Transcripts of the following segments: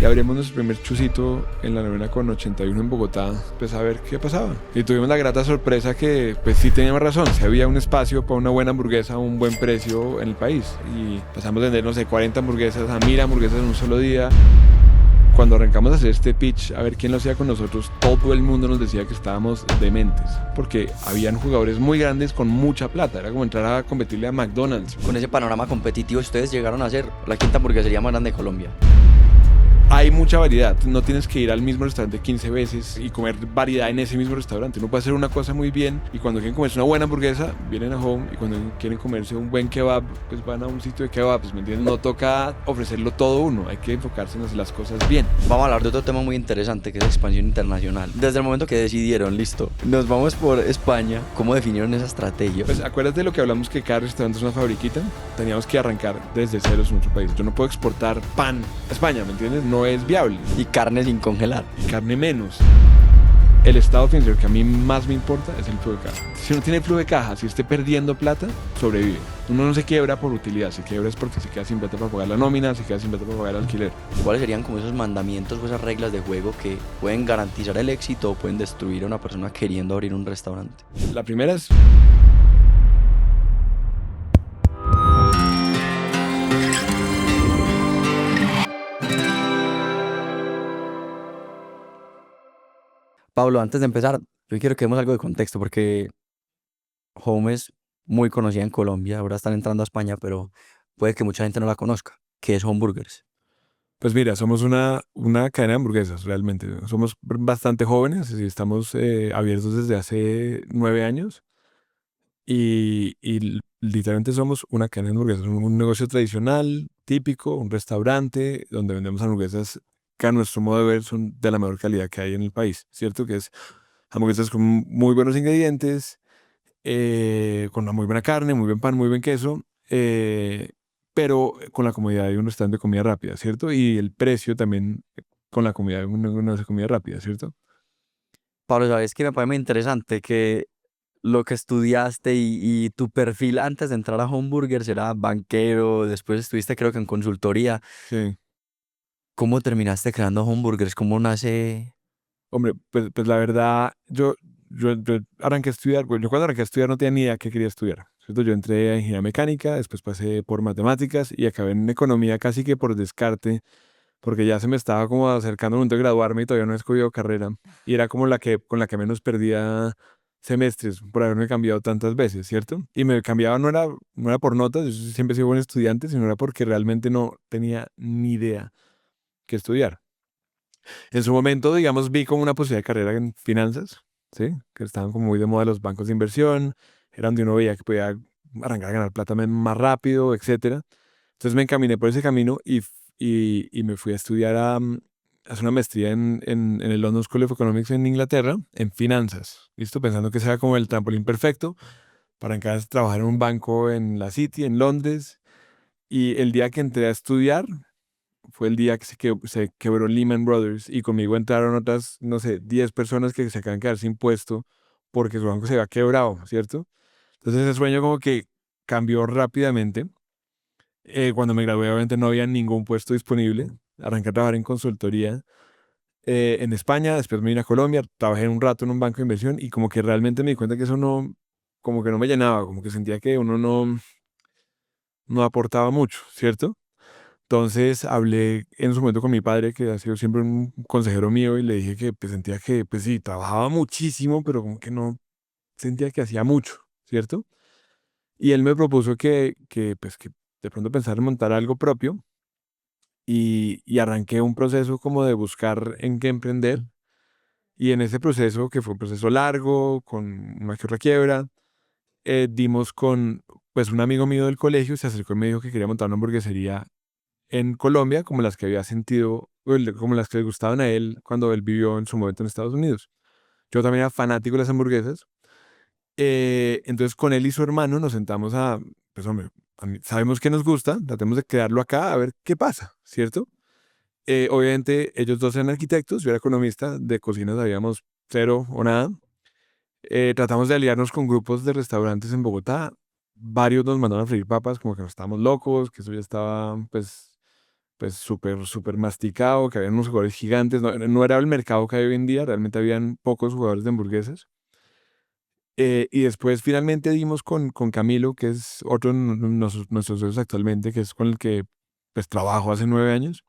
Y abrimos nuestro primer chucito en la novena con 81 en Bogotá, pues a ver qué pasaba. Y tuvimos la grata sorpresa que pues sí teníamos razón, si había un espacio para una buena hamburguesa a un buen precio en el país. Y pasamos de vender, no sé, 40 hamburguesas a 1000 hamburguesas en un solo día. Cuando arrancamos a hacer este pitch, a ver quién lo hacía con nosotros, todo el mundo nos decía que estábamos dementes, porque habían jugadores muy grandes con mucha plata, era como entrar a competirle a McDonald's. Con ese panorama competitivo, ustedes llegaron a ser la quinta hamburguesería más grande de Colombia. Hay mucha variedad, no tienes que ir al mismo restaurante 15 veces y comer variedad en ese mismo restaurante. Uno puede hacer una cosa muy bien y cuando quieren comerse una buena hamburguesa, vienen a Home, y cuando quieren comerse un buen kebab, pues van a un sitio de kebabs, ¿me entiendes? No toca ofrecerlo todo uno, hay que enfocarse en hacer las cosas bien. Vamos a hablar de otro tema muy interesante que es expansión internacional. Desde el momento que decidieron, listo, nos vamos por España, ¿cómo definieron esa estrategia? Pues acuérdate de lo que hablamos, que cada restaurante es una fabriquita. Teníamos que arrancar desde ceros en nuestro país. Yo no puedo exportar pan a España, ¿me entiendes? No es viable. Y carne sin congelar. Y carne menos. El estado financiero que a mí más me importa es el flujo de caja. Si uno tiene flujo de caja, si esté perdiendo plata, sobrevive. Uno no se quiebra por utilidad, se quiebra es porque se queda sin plata para pagar la nómina, se queda sin plata para pagar el alquiler. ¿Cuáles serían como esos mandamientos o esas reglas de juego que pueden garantizar el éxito o pueden destruir a una persona queriendo abrir un restaurante? La primera es: Pablo, antes de empezar, yo quiero que demos algo de contexto porque Home es muy conocida en Colombia, ahora están entrando a España, pero puede que mucha gente no la conozca. ¿Qué es Home Burgers? Pues mira, somos una cadena de hamburguesas, realmente. Somos bastante jóvenes y estamos abiertos desde hace 9 años. Y literalmente somos una cadena de hamburguesas, un negocio tradicional, típico, un restaurante donde vendemos hamburguesas que a nuestro modo de ver son de la mejor calidad que hay en el país, ¿cierto? Que es hamburguesas con muy buenos ingredientes, con una muy buena carne, muy buen pan, muy buen queso, pero con la comodidad de un restaurante de comida rápida, ¿cierto? Y el precio también con la comodidad de un negocio de comida rápida, ¿cierto? Pablo, ¿sabes qué me parece muy interesante? Que lo que estudiaste y tu perfil antes de entrar a Home Burgers era banquero, después estuviste creo que en consultoría. Sí. ¿Cómo terminaste creando Home Burgers? ¿Cómo nace? Hombre, pues la verdad, yo arranqué a estudiar, pues yo cuando arranqué a estudiar no tenía ni idea qué quería estudiar, ¿cierto? Yo entré a ingeniería mecánica, después pasé por matemáticas y acabé en economía casi que por descarte, porque ya se me estaba como acercando el momento de graduarme y todavía no he escogido carrera. Y era como con la que menos perdía semestres por haberme cambiado tantas veces, ¿cierto? Y me cambiaba no era por notas, yo siempre he sido buen estudiante, sino era porque realmente no tenía ni idea qué estudiar. En su momento, digamos, vi como una posibilidad de carrera en finanzas, ¿sí? Que estaban como muy de moda los bancos de inversión, era donde uno veía que podía arrancar a ganar plata más rápido, etcétera. Entonces me encaminé por ese camino y me fui a estudiar a hacer una maestría en el London School of Economics en Inglaterra, en finanzas, ¿listo? Pensando que ese era como el trampolín perfecto para arrancar a trabajar en un banco en la City, en Londres. Y el día que entré a estudiar, fue el día que se quebró Lehman Brothers y conmigo entraron otras, no sé, 10 personas que se acaban de quedar sin puesto porque su banco se había quebrado, ¿cierto? Entonces ese sueño como que cambió rápidamente. Cuando me gradué obviamente no había ningún puesto disponible. Arranqué a trabajar en consultoría en España, después me vine a Colombia, trabajé un rato en un banco de inversión y como que realmente me di cuenta que eso no, como que no me llenaba, como que sentía que uno no aportaba mucho, ¿cierto? Entonces hablé en su momento con mi padre, que ha sido siempre un consejero mío, y le dije que pues, sentía que, pues sí, trabajaba muchísimo, pero como que no sentía que hacía mucho, ¿cierto? Y él me propuso que de pronto pensar en montar algo propio y arranqué un proceso como de buscar en qué emprender. Y en ese proceso, que fue un proceso largo, con una que otra quiebra, dimos con, pues un amigo mío del colegio se acercó y me dijo que quería montar una hamburguesería en Colombia, como las que había sentido, como las que le gustaban a él cuando él vivió en su momento en Estados Unidos. Yo también era fanático de las hamburguesas. Entonces con él y su hermano nos sentamos pues hombre, sabemos que nos gusta, tratemos de crearlo acá a ver qué pasa, ¿cierto? Obviamente ellos dos eran arquitectos, yo era economista, de cocina sabíamos cero o nada. Tratamos de aliarnos con grupos de restaurantes en Bogotá. Varios nos mandaron a freír papas, como que nos estábamos locos, que eso ya estaba, pues, pues súper, súper masticado, que había unos jugadores gigantes, no era el mercado que hay hoy en día, realmente habían pocos jugadores de hamburguesas. Y después finalmente dimos con Camilo, que es otro de nuestros socios actualmente, que es con el que pues trabajo hace 9 años.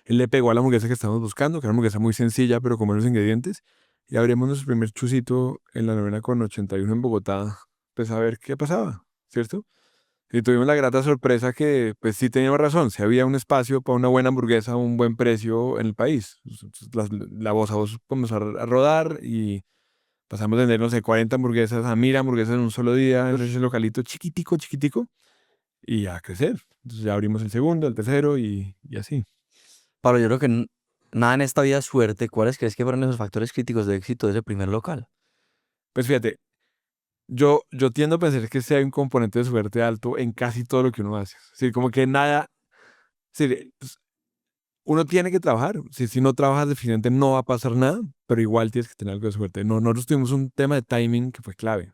Él le pegó a la hamburguesa que estábamos buscando, que era una hamburguesa muy sencilla, pero con buenos ingredientes. Y abrimos nuestro primer chucito en la novena con 81 en Bogotá, pues a ver qué pasaba, ¿cierto? Y tuvimos la grata sorpresa que, pues sí teníamos razón, si había un espacio para una buena hamburguesa a un buen precio en el país. Entonces, la voz a voz comenzó a rodar y pasamos de vender, no sé, 40 hamburguesas a 1000 hamburguesas en un solo día en ese localito chiquitico, chiquitico, y a crecer. Entonces ya abrimos el segundo, el tercero y así. Pablo, yo creo que nada en esta vida es suerte. ¿Cuáles crees que fueron esos factores críticos de éxito de ese primer local? Pues fíjate, yo tiendo a pensar que sí hay un componente de suerte alto en casi todo lo que uno hace. Es decir, como que nada, es decir, pues, uno tiene que trabajar. Si no trabajas, definitivamente no va a pasar nada, pero igual tienes que tener algo de suerte. No, nosotros tuvimos un tema de timing que fue clave.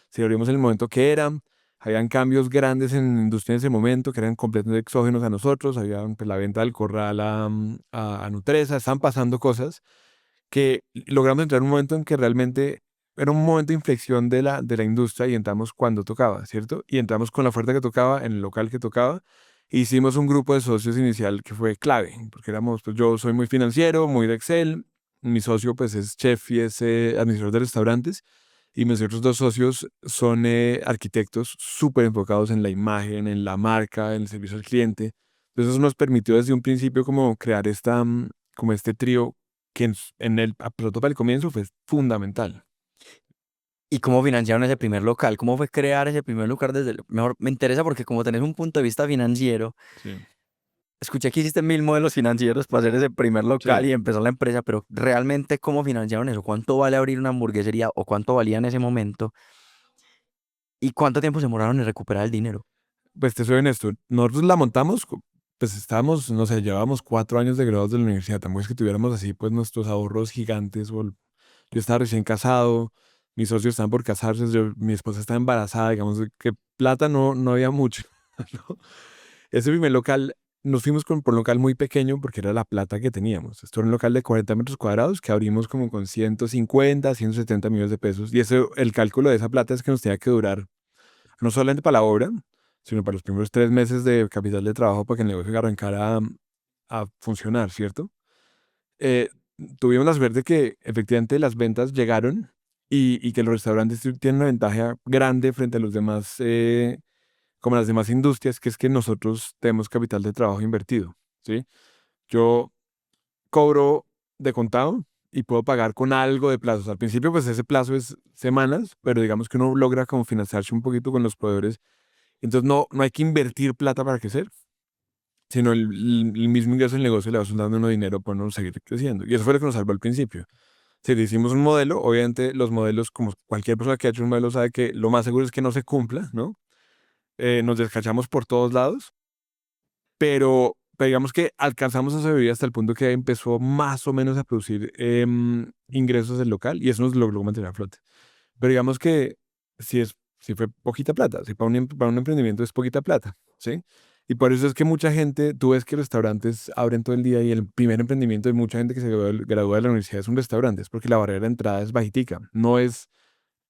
Si abrimos en el momento que era, habían cambios grandes en la industria en ese momento que eran completamente exógenos a nosotros, había pues, la venta del corral a Nutresa, estaban pasando cosas que logramos entrar en un momento en que realmente era un momento de inflexión de la industria y entramos cuando tocaba, ¿cierto? Y entramos con la oferta que tocaba en el local que tocaba. Hicimos un grupo de socios inicial que fue clave, porque éramos, pues yo soy muy financiero, muy de Excel, mi socio pues es chef y es administrador de restaurantes, y mis otros dos socios son arquitectos súper enfocados en la imagen, en la marca, en el servicio al cliente. Entonces eso nos permitió desde un principio como crear como este trío que en el absoluto para el comienzo fue fundamental. ¿Y cómo financiaron ese primer local? ¿Cómo fue crear ese primer local desde mejor, me interesa porque como tenés un punto de vista financiero, Sí. escuché que hiciste 1000 modelos financieros para hacer ese primer local Sí. y empezar la empresa, pero realmente cómo financiaron eso, cuánto vale abrir una hamburguesería o cuánto valía en ese momento y cuánto tiempo se demoraron en recuperar el dinero. Pues te soy honesto, nosotros la montamos, pues estábamos, no sé, llevábamos 4 años de graduados de la universidad, tampoco es que tuviéramos así pues nuestros ahorros gigantes. Yo estaba recién casado, mis socios estaban por casarse, mi esposa estaba embarazada, digamos que plata no había mucho, ¿no? Ese primer local, nos fuimos por un local muy pequeño porque era la plata que teníamos. Esto era un local de 40 metros cuadrados que abrimos como con 150, 170 millones de pesos. Y eso, el cálculo de esa plata es que nos tenía que durar no solamente para la obra, sino para los primeros 3 meses de capital de trabajo para que el negocio arrancara a funcionar, ¿cierto? Eh, Tuvimos la suerte que efectivamente las ventas llegaron y que los restaurantes tienen una ventaja grande frente a los demás, como las demás industrias, que es que nosotros tenemos capital de trabajo invertido, ¿sí? Yo cobro de contado y puedo pagar con algo de plazos. Al principio, pues ese plazo es semanas, pero digamos que uno logra como financiarse un poquito con los proveedores. Entonces no hay que invertir plata para crecer, sino el mismo ingreso del negocio le va dando uno dinero para uno seguir creciendo. Y eso fue lo que nos salvó al principio. Si le hicimos un modelo, obviamente los modelos, como cualquier persona que ha hecho un modelo sabe que lo más seguro es que no se cumpla, ¿no? Nos descachamos por todos lados, pero digamos que alcanzamos a sobrevivir hasta el punto que empezó más o menos a producir ingresos del local y eso nos logró mantener a flote. Pero digamos que si fue poquita plata, si para un emprendimiento es poquita plata, ¿sí? Y por eso es que mucha gente, tú ves que restaurantes abren todo el día y el primer emprendimiento de mucha gente que se gradúa de la universidad es un restaurante, es porque la barrera de entrada es bajitica, no es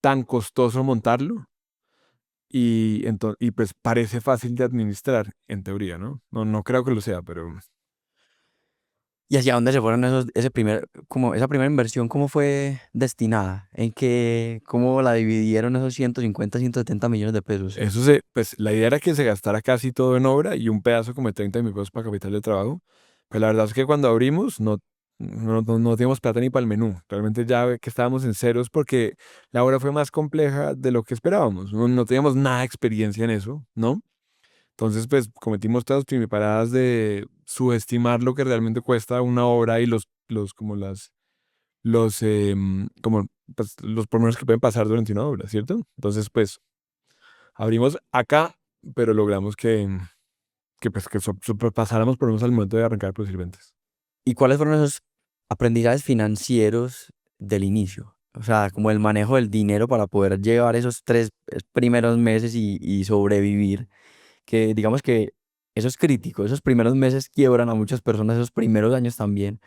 tan costoso montarlo y pues parece fácil de administrar en teoría, ¿no? No creo que lo sea, pero ¿Y hacia dónde se fueron ese primer, como esa primera inversión, cómo fue destinada? ¿En qué, cómo la dividieron esos 150, 170 millones de pesos? pues la idea era que se gastara casi todo en obra y un pedazo como de 30.000 pesos para capital de trabajo. Pero la verdad es que cuando abrimos no teníamos plata ni para el menú. Realmente ya que estábamos en ceros porque la obra fue más compleja de lo que esperábamos. No teníamos nada de experiencia en eso, ¿no? Entonces, pues cometimos todas las primiparadas de subestimar lo que realmente cuesta una obra y como como, pues, los pormenores que pueden pasar durante una obra, ¿cierto? Entonces, pues abrimos acá, pero logramos que pasáramos por lo menos al momento de arrancar a producir ventas. ¿Y cuáles fueron esos aprendizajes financieros del inicio? O sea, como el manejo del dinero para poder llevar esos 3 primeros meses y sobrevivir. Que digamos que eso es crítico. Esos primeros meses quiebran a muchas personas, esos primeros años también.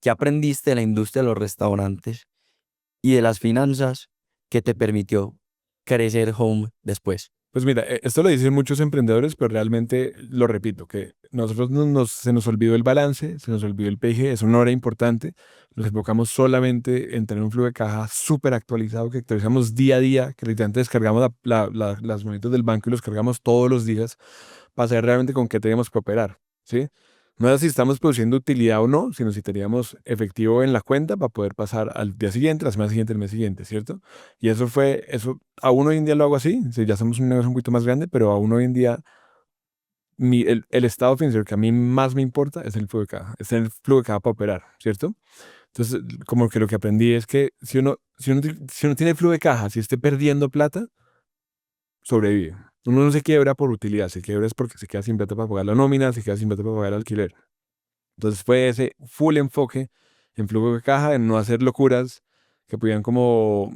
¿Qué aprendiste de la industria de los restaurantes y de las finanzas que te permitió crecer Home después? Pues mira, esto lo dicen muchos emprendedores, pero realmente lo repito, que nosotros se nos olvidó el balance, se nos olvidó el PIG, eso no era importante. Nos enfocamos solamente en tener un flujo de caja súper actualizado, que actualizamos día a día, que literalmente descargamos las monedas del banco y los cargamos todos los días para saber realmente con qué tenemos que operar, ¿sí? No es si estamos produciendo utilidad o no, sino si teníamos efectivo en la cuenta para poder pasar al día siguiente, la semana siguiente, el mes siguiente, ¿cierto? Y eso aún hoy en día lo hago así, sí, ya somos un negocio un poquito más grande, pero aún hoy en día el estado financiero que a mí más me importa es el flujo de caja, es el flujo de caja para operar, ¿cierto? Entonces, como que lo que aprendí es que si uno tiene flujo de caja, si esté perdiendo plata, sobrevive. Uno no se quiebra por utilidad, se quiebra es porque se queda sin plata para pagar la nómina, se queda sin plata para pagar el alquiler. Entonces fue ese full enfoque en flujo de caja, en no hacer locuras que pudieran como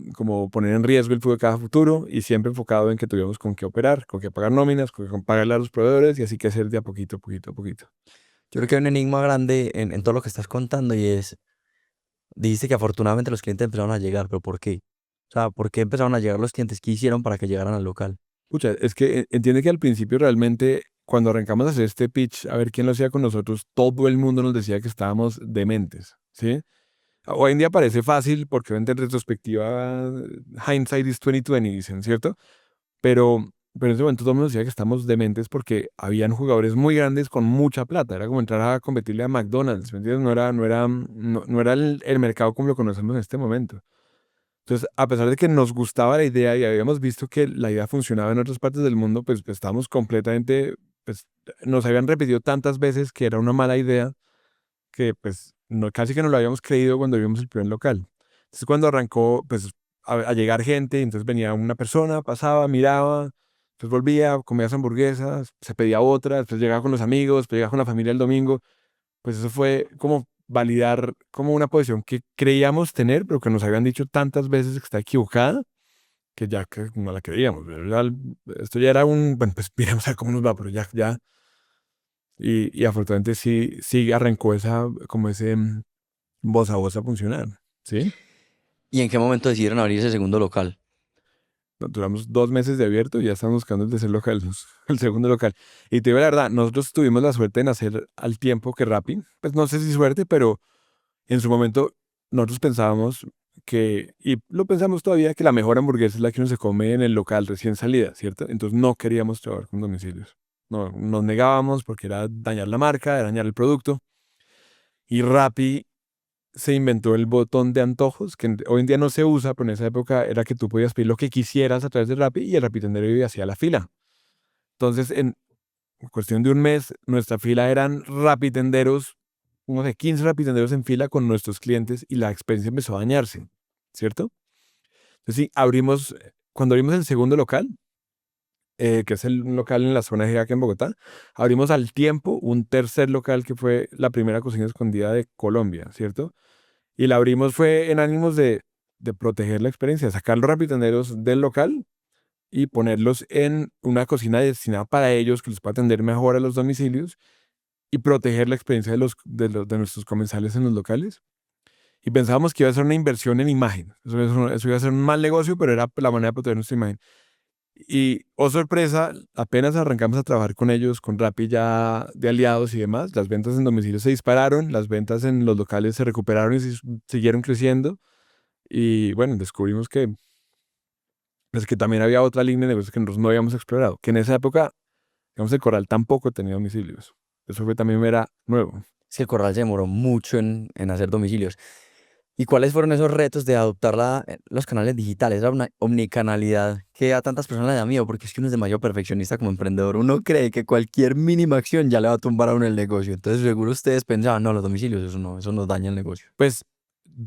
poner en riesgo el flujo de caja futuro y siempre enfocado en que tuviéramos con qué operar, con qué pagar nóminas, con qué pagarle a los proveedores y así que hacer de a poquito, poquito, a poquito. Yo creo que hay un enigma grande en todo lo que estás contando y es, dijiste que afortunadamente los clientes empezaron a llegar, pero ¿por qué? O sea, ¿por qué empezaron a llegar los clientes? ¿Qué hicieron para que llegaran al local? Pucha, es que entiende que al principio realmente cuando arrancamos a hacer este pitch, a ver quién lo hacía con nosotros, todo el mundo nos decía que estábamos dementes, ¿sí? Hoy en día parece fácil porque en retrospectiva, hindsight is 2020, dicen, ¿cierto? Pero en ese momento todo el mundo decía que estamos dementes porque habían jugadores muy grandes con mucha plata. Era como entrar a competirle a McDonald's, ¿me entiendes? No era el mercado como lo conocemos en este momento. Entonces, a pesar de que nos gustaba la idea y habíamos visto que la idea funcionaba en otras partes del mundo, pues estábamos completamente, pues nos habían repetido tantas veces que era una mala idea que pues no, casi que no lo habíamos creído cuando vimos el primer local. Entonces cuando arrancó pues a llegar gente, entonces venía una persona, pasaba, miraba, después volvía, comía sus hamburguesas, se pedía otra, después llegaba con los amigos, después llegaba con la familia el domingo. Pues eso fue como validar como una posición que creíamos tener, pero que nos habían dicho tantas veces que está equivocada, que ya que no la creíamos. Esto ya era bueno, pues miremos a ver cómo nos va, pero ya. Y afortunadamente sí arrancó como ese voz a voz a funcionar, ¿sí? ¿Y en qué momento decidieron abrir ese segundo local? Duramos 2 meses de abierto y ya estamos buscando el tercer local, el segundo local. Y te digo la verdad, nosotros tuvimos la suerte de nacer al tiempo que Rappi. Pues no sé si suerte, pero en su momento nosotros pensábamos y lo pensamos todavía, que la mejor hamburguesa es la que uno se come en el local recién salida, ¿cierto? Entonces no queríamos trabajar con domicilios. No, nos negábamos porque era dañar la marca, era dañar el producto. Y Rappi se inventó el botón de antojos, que hoy en día no se usa, pero en esa época era que tú podías pedir lo que quisieras a través de Rappi y el rapitendero iba hacia la fila. Entonces, en cuestión de un mes, nuestra fila eran rapitenderos, unos de 15 rapitenderos en fila con nuestros clientes y la experiencia empezó a dañarse, ¿cierto? Entonces, sí, cuando abrimos el segundo local, que es un local en la zona de acá en Bogotá, abrimos al tiempo un tercer local que fue la primera cocina escondida de Colombia, ¿cierto? Y la abrimos fue en ánimos de proteger la experiencia, sacar los rapitenderos del local y ponerlos en una cocina destinada para ellos, que los pueda atender mejor a los domicilios y proteger la experiencia de nuestros comensales en los locales. Y pensábamos que iba a ser una inversión en imagen. Eso iba a ser un mal negocio, pero era la manera de proteger nuestra imagen. Y, oh sorpresa, apenas arrancamos a trabajar con ellos, con Rappi ya de aliados y demás, las ventas en domicilio se dispararon, las ventas en los locales se recuperaron y siguieron creciendo. Y bueno, descubrimos pues, que también había otra línea de negocios que nosotros no habíamos explorado, que en esa época, digamos, el Corral tampoco tenía domicilios. Eso fue también era nuevo. Es que el Corral se demoró mucho en hacer domicilios. ¿Y cuáles fueron esos retos de adoptar los canales digitales, la omnicanalidad que a tantas personas le da miedo? Porque es que uno es demasiado perfeccionista como emprendedor. Uno cree que cualquier mínima acción ya le va a tumbar a uno el negocio. Entonces, seguro ustedes pensaban, no, los domicilios, eso no, eso nos daña el negocio. Pues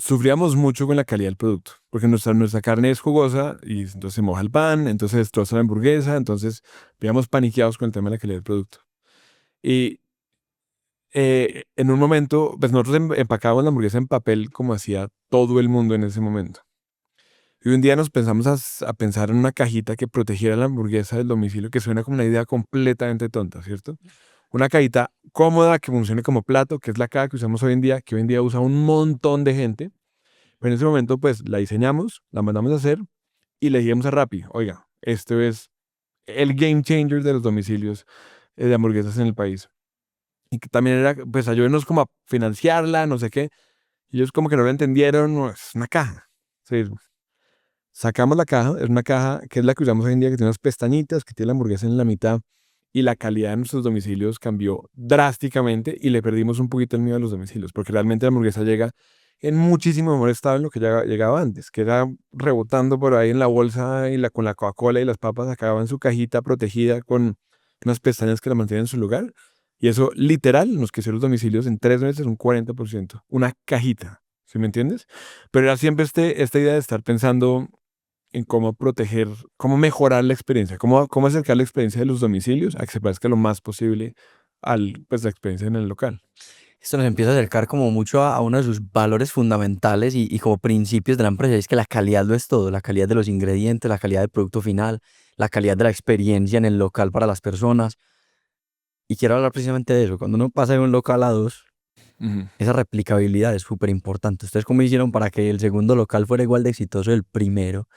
sufríamos mucho con la calidad del producto, porque nuestra carne es jugosa y entonces se moja el pan, entonces se destroza la hamburguesa, entonces vivíamos paniqueados con el tema de la calidad del producto. Y en un momento, pues nosotros empacábamos la hamburguesa en papel como hacía todo el mundo en ese momento. Y un día nos pensamos a pensar en una cajita que protegiera la hamburguesa del domicilio, que suena como una idea completamente tonta, ¿cierto? Una cajita cómoda que funcione como plato, que es la caja que usamos hoy en día, que hoy en día usa un montón de gente. Pero en ese momento, pues la diseñamos, la mandamos a hacer y le dijimos a Rappi, oiga, esto es el game changer de los domicilios de hamburguesas en el país. Y que también era, pues ayúdenos como a financiarla, no sé qué. Y ellos como que no lo entendieron, no, es una caja. Sí, sacamos la caja, es una caja que es la que usamos hoy en día, que tiene unas pestañitas, que tiene la hamburguesa en la mitad, y la calidad de nuestros domicilios cambió drásticamente y le perdimos un poquito el miedo a los domicilios, porque realmente la hamburguesa llega en muchísimo mejor estado en lo que ya llegaba antes, que era rebotando por ahí en la bolsa y con la Coca-Cola y las papas acababa en su cajita protegida con unas pestañas que la mantienen en su lugar. Y eso literal nos creció los domicilios en 3 meses un 40%. Una cajita, ¿sí me entiendes? Pero era siempre esta idea de estar pensando en cómo proteger, cómo mejorar la experiencia, cómo acercar la experiencia de los domicilios a que se parezca lo más posible pues, la experiencia en el local. Esto nos empieza a acercar como mucho a uno de sus valores fundamentales y como principios de la empresa, y es que la calidad lo es todo, la calidad de los ingredientes, la calidad del producto final, la calidad de la experiencia en el local para las personas. Y quiero hablar precisamente de eso. Cuando uno pasa de un local a dos, Ujú. esa replicabilidad es súper importante. ¿Ustedes cómo hicieron para que el segundo local fuera igual de exitoso del primero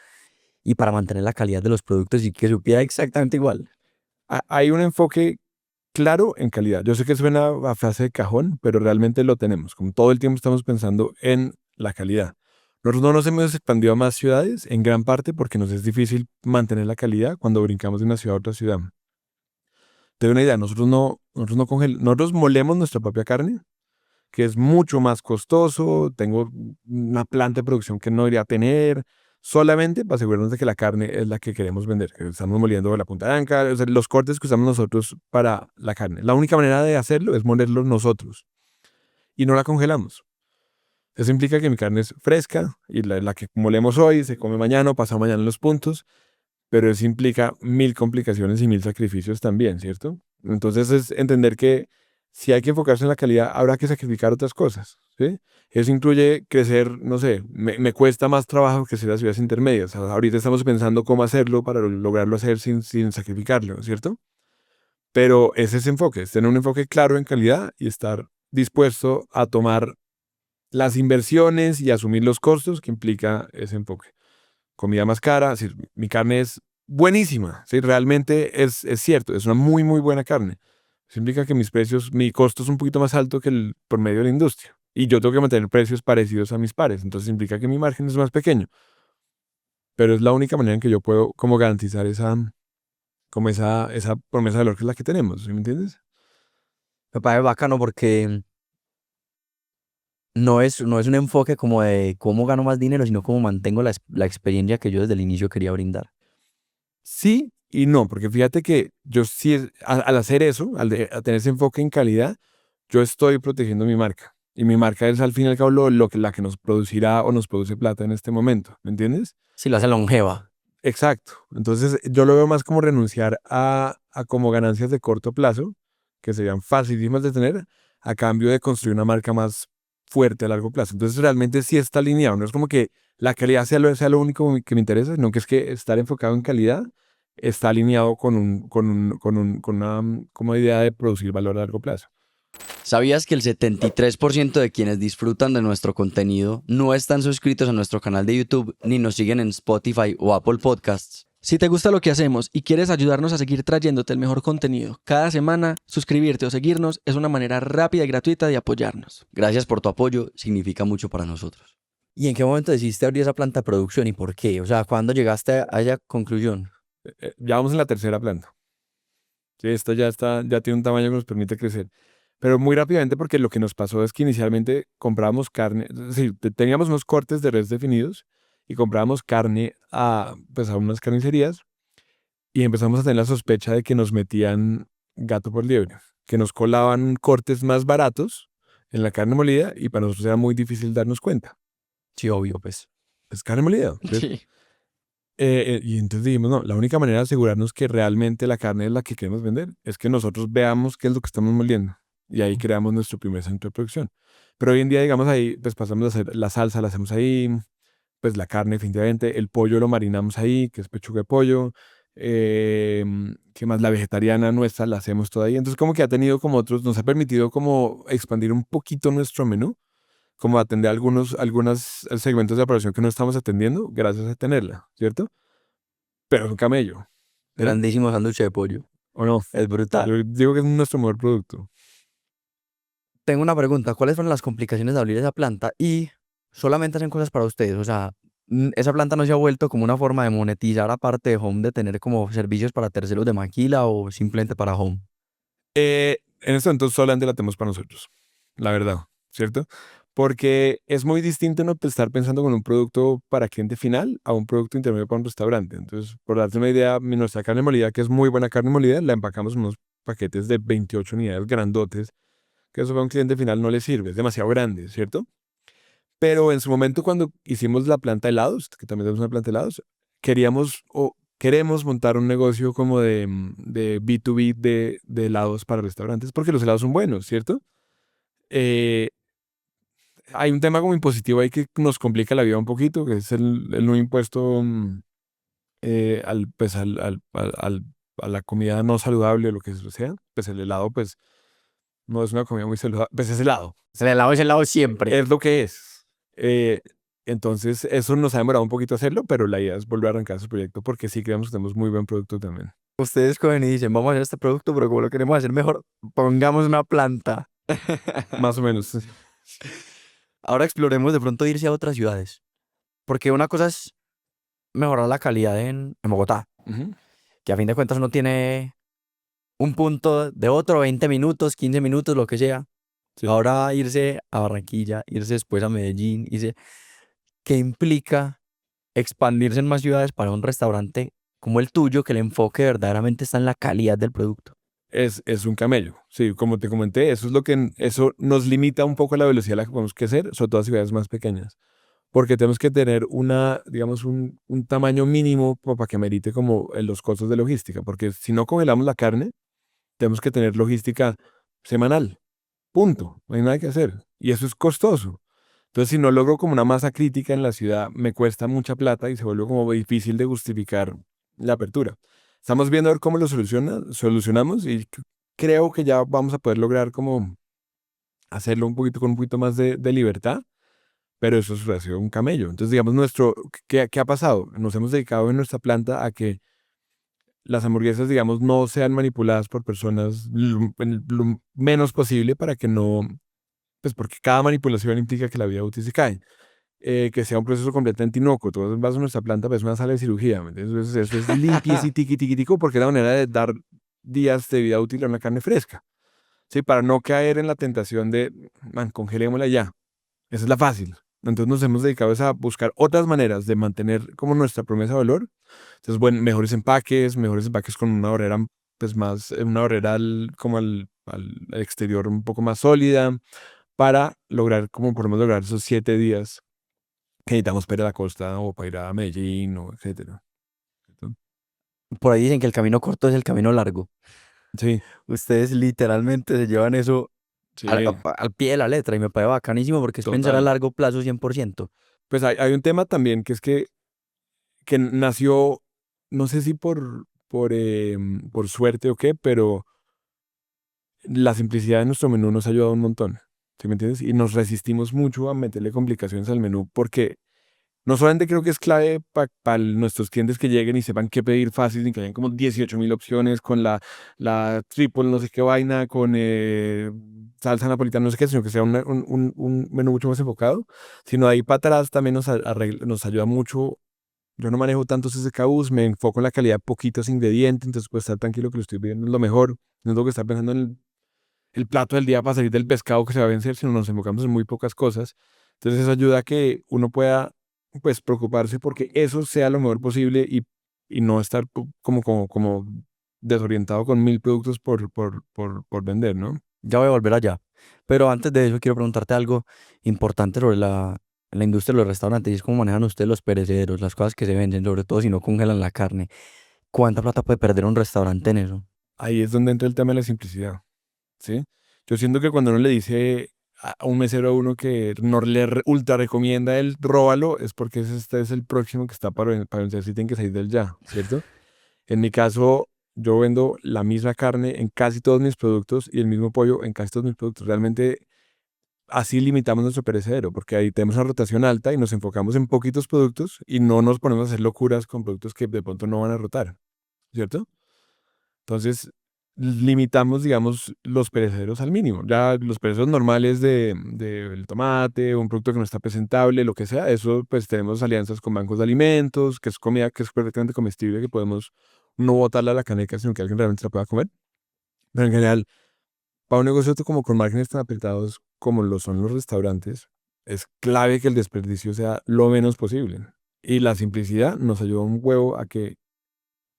y para mantener la calidad de los productos y que supiera exactamente igual? Hay un enfoque claro en calidad. Yo sé que suena a frase de cajón, pero realmente lo tenemos. Como todo el tiempo estamos pensando en la calidad. Nosotros no nos hemos expandido a más ciudades, en gran parte porque nos es difícil mantener la calidad cuando brincamos de una ciudad a otra ciudad. Te doy una idea, nosotros molemos nuestra propia carne, que es mucho más costoso, tengo una planta de producción que no iría a tener, solamente para asegurarnos de que la carne es la que queremos vender, que estamos moliendo de la punta de anca, o sea, los cortes que usamos nosotros para la carne. La única manera de hacerlo es molerlos nosotros y no la congelamos. Eso implica que mi carne es fresca y la que molemos hoy se come mañana o pasado mañana en los puntos, pero eso implica mil complicaciones y mil sacrificios también, ¿cierto? Entonces es entender que si hay que enfocarse en la calidad, habrá que sacrificar otras cosas, ¿sí? Eso incluye crecer, no sé, me cuesta más trabajo crecer las ciudades intermedias. Ahorita estamos pensando cómo hacerlo para lograrlo hacer sin sacrificarlo, ¿cierto? Pero es ese enfoque, es tener un enfoque claro en calidad y estar dispuesto a tomar las inversiones y asumir los costos que implica ese enfoque. Comida más cara, es decir, mi carne es buenísima, ¿sí? Realmente es cierto, es una muy, muy buena carne. Eso implica que mi costo es un poquito más alto que el promedio de la industria. Y yo tengo que mantener precios parecidos a mis pares, entonces implica que mi margen es más pequeño. Pero es la única manera en que yo puedo como garantizar esa promesa de valor que es la que tenemos, ¿sí me entiendes? Me parece bacano porque no es un enfoque como de cómo gano más dinero, sino cómo mantengo la experiencia que yo desde el inicio quería brindar. Sí y no, porque fíjate que yo sí, al hacer eso, a tener ese enfoque en calidad, yo estoy protegiendo mi marca. Y mi marca es al fin y al cabo la que nos producirá o nos produce plata en este momento, ¿me entiendes? Si lo hace longeva. Exacto. Entonces yo lo veo más como renunciar a como ganancias de corto plazo, que serían facilísimas de tener, a cambio de construir una marca más fuerte a largo plazo. Entonces realmente sí está alineado. No es como que la calidad sea lo único que me interesa, sino que es que estar enfocado en calidad está alineado con una como idea de producir valor a largo plazo. ¿Sabías que el 73% de quienes disfrutan de nuestro contenido no están suscritos a nuestro canal de YouTube ni nos siguen en Spotify o Apple Podcasts? Si te gusta lo que hacemos y quieres ayudarnos a seguir trayéndote el mejor contenido cada semana, suscribirte o seguirnos es una manera rápida y gratuita de apoyarnos. Gracias por tu apoyo, significa mucho para nosotros. ¿Y en qué momento decidiste abrir esa planta de producción y por qué? O sea, ¿cuándo llegaste a esa conclusión? Ya vamos en la tercera planta. Sí, esto ya tiene un tamaño que nos permite crecer. Pero muy rápidamente porque lo que nos pasó es que inicialmente comprábamos carne, es decir, teníamos unos cortes de res definidos y comprábamos carne pues a unas carnicerías y empezamos a tener la sospecha de que nos metían gato por liebre, que nos colaban cortes más baratos en la carne molida y para nosotros era muy difícil darnos cuenta. Sí, obvio, pues. Es carne molida. ¿Sí? Sí. Y entonces dijimos, no, la única manera de asegurarnos que realmente la carne es la que queremos vender es que nosotros veamos qué es lo que estamos moliendo. Y ahí creamos nuestro primer centro de producción. Pero hoy en día, digamos, ahí pues pasamos a hacer la salsa, la hacemos ahí, pues la carne definitivamente, el pollo lo marinamos ahí, que es pechuga de pollo, ¿qué más? La vegetariana nuestra la hacemos toda ahí. Entonces como que ha tenido como otros, nos ha permitido como expandir un poquito nuestro menú, como atender algunos segmentos de la población que no estamos atendiendo gracias a tenerla, ¿cierto? Pero es un camello, ¿sí? Grandísimo sándwich de pollo. ¿O no? Es brutal. Yo digo que es nuestro mejor producto. Tengo una pregunta. ¿Cuáles fueron las complicaciones de abrir esa planta? Y solamente hacen cosas para ustedes. O sea, esa planta no se ha vuelto como una forma de monetizar aparte de Home, de tener como servicios para terceros de maquila o simplemente para Home. En este momento solamente la tenemos para nosotros, la verdad, ¿cierto? Porque es muy distinto no estar pensando con un producto para cliente final a un producto intermedio para un restaurante. Entonces, por darte una idea, nuestra carne molida, que es muy buena carne molida, la empacamos en unos paquetes de 28 unidades grandotes, que eso para un cliente final no le sirve, es demasiado grande, ¿cierto? Pero en su momento cuando hicimos la planta de helados, que también tenemos una planta de helados, queríamos o queremos montar un negocio como de B2B de helados para restaurantes, porque los helados son buenos, ¿cierto? Eh, Hay un tema como impositivo ahí que nos complica la vida un poquito, que es el nuevo impuesto pues a la comida no saludable o lo que sea. Pues el helado, pues no es una comida muy saludable, pues es helado. Es el lado siempre. Es lo que es. Eh, entonces, eso nos ha demorado un poquito hacerlo, pero la idea es volver a arrancar ese proyecto porque sí creemos que tenemos muy buen producto también. Ustedes cogen y dicen, vamos a hacer este producto, pero como lo queremos hacer mejor, pongamos una planta. Más o menos. Ahora exploremos de pronto irse a otras ciudades. Porque una cosa es mejorar la calidad en Bogotá, Ujú. que a fin de cuentas uno tiene un punto de otro, 20 minutos, 15 minutos, lo que sea. Sí. Ahora irse a Barranquilla, irse después a Medellín, ¿qué implica expandirse en más ciudades para un restaurante como el tuyo, que el enfoque verdaderamente está en la calidad del producto? Es un camello. Sí, como te comenté, eso es lo que eso nos limita un poco la velocidad a la que podemos crecer, sobre todo en ciudades más pequeñas. Porque tenemos que tener digamos, un tamaño mínimo como para que merite como los costos de logística. Porque si no congelamos la carne, tenemos que tener logística semanal. Punto. No hay nada que hacer. Y eso es costoso. Entonces, si no logro como una masa crítica en la ciudad, me cuesta mucha plata y se vuelve como difícil de justificar la apertura. Estamos viendo a ver cómo lo solucionamos y creo que ya vamos a poder lograr como hacerlo un poquito con un poquito más de libertad, pero eso ha sido un camello. Entonces, digamos, ¿qué ha pasado? Nos hemos dedicado en nuestra planta a que las hamburguesas, digamos, no sean manipuladas por personas lo menos posible para que no, pues porque cada manipulación implica que la vida útil se cae. Que sea un proceso completamente inocuo. Tú vas a nuestra planta, pues una sala de cirugía, ¿me entiendes? Entonces, eso es limpiecito, tiquitico, porque es la manera de dar días de vida útil a una carne fresca. Sí, para no caer en la tentación de, man, congelémosla ya. Esa es la fácil. Entonces nos hemos dedicado a buscar otras maneras de mantener como nuestra promesa de valor. Entonces, bueno, mejores empaques con una barrera, pues más, una barrera como al exterior un poco más sólida, para lograr, como podemos lograr esos 7 días que necesitamos para ir a la costa o para ir a Medellín o etcétera. ¿Cierto? Por ahí dicen que el camino corto es el camino largo. Sí, Ustedes literalmente se llevan eso sí, al pie de la letra y me parece bacanísimo porque es pensar a total. largo plazo 100%. Pues hay un tema también que es que nació, no sé si por suerte o qué, pero la simplicidad de nuestro menú nos ha ayudado un montón. ¿Sí me entiendes? Y nos resistimos mucho a meterle complicaciones al menú porque no solamente creo que es clave para nuestros clientes que lleguen y sepan qué pedir fácil y que hayan como 18.000 opciones con la triple no sé qué vaina, con salsa napolitana, no sé qué, sino que sea un menú mucho más enfocado, sino de ahí para atrás también nos ayuda mucho. Yo no manejo tantos SKUs, me enfoco en la calidad de poquitos ingredientes, entonces puedo estar tranquilo que lo estoy pidiendo lo mejor. No tengo que estar pensando en el plato del día para salir del pescado que se va a vencer, sino nos enfocamos en muy pocas cosas. Entonces eso ayuda a que uno pueda pues preocuparse porque eso sea lo mejor posible y no estar como desorientado con 1.000 productos por vender, ¿no? Ya voy a volver allá. Pero antes de eso quiero preguntarte algo importante sobre la industria de los restaurantes y es cómo manejan ustedes los perecederos, las cosas que se venden, sobre todo si no congelan la carne. ¿Cuánta plata puede perder un restaurante en eso? Ahí es donde entra el tema de la simplicidad, ¿sí? Yo siento que cuando uno le dice a un mesero a uno que no le ultra recomienda el róbalo, es porque este es el próximo que está para vencer, si tienen que salir del ya, ¿cierto? En mi caso, yo vendo la misma carne en casi todos mis productos y el mismo pollo en casi todos mis productos. Realmente así limitamos nuestro perecedero, porque ahí tenemos una rotación alta y nos enfocamos en poquitos productos y no nos ponemos a hacer locuras con productos que de pronto no van a rotar, ¿cierto? Entonces, limitamos, digamos, los perecederos al mínimo. Ya los perecederos normales del tomate, un producto que no está presentable, lo que sea, eso pues tenemos alianzas con bancos de alimentos, que es comida que es perfectamente comestible, que podemos no botarla a la caneca, sino que alguien realmente la pueda comer. Pero en general, para un negocio como con márgenes tan apretados como lo son los restaurantes, es clave que el desperdicio sea lo menos posible. Y la simplicidad nos ayuda un huevo a que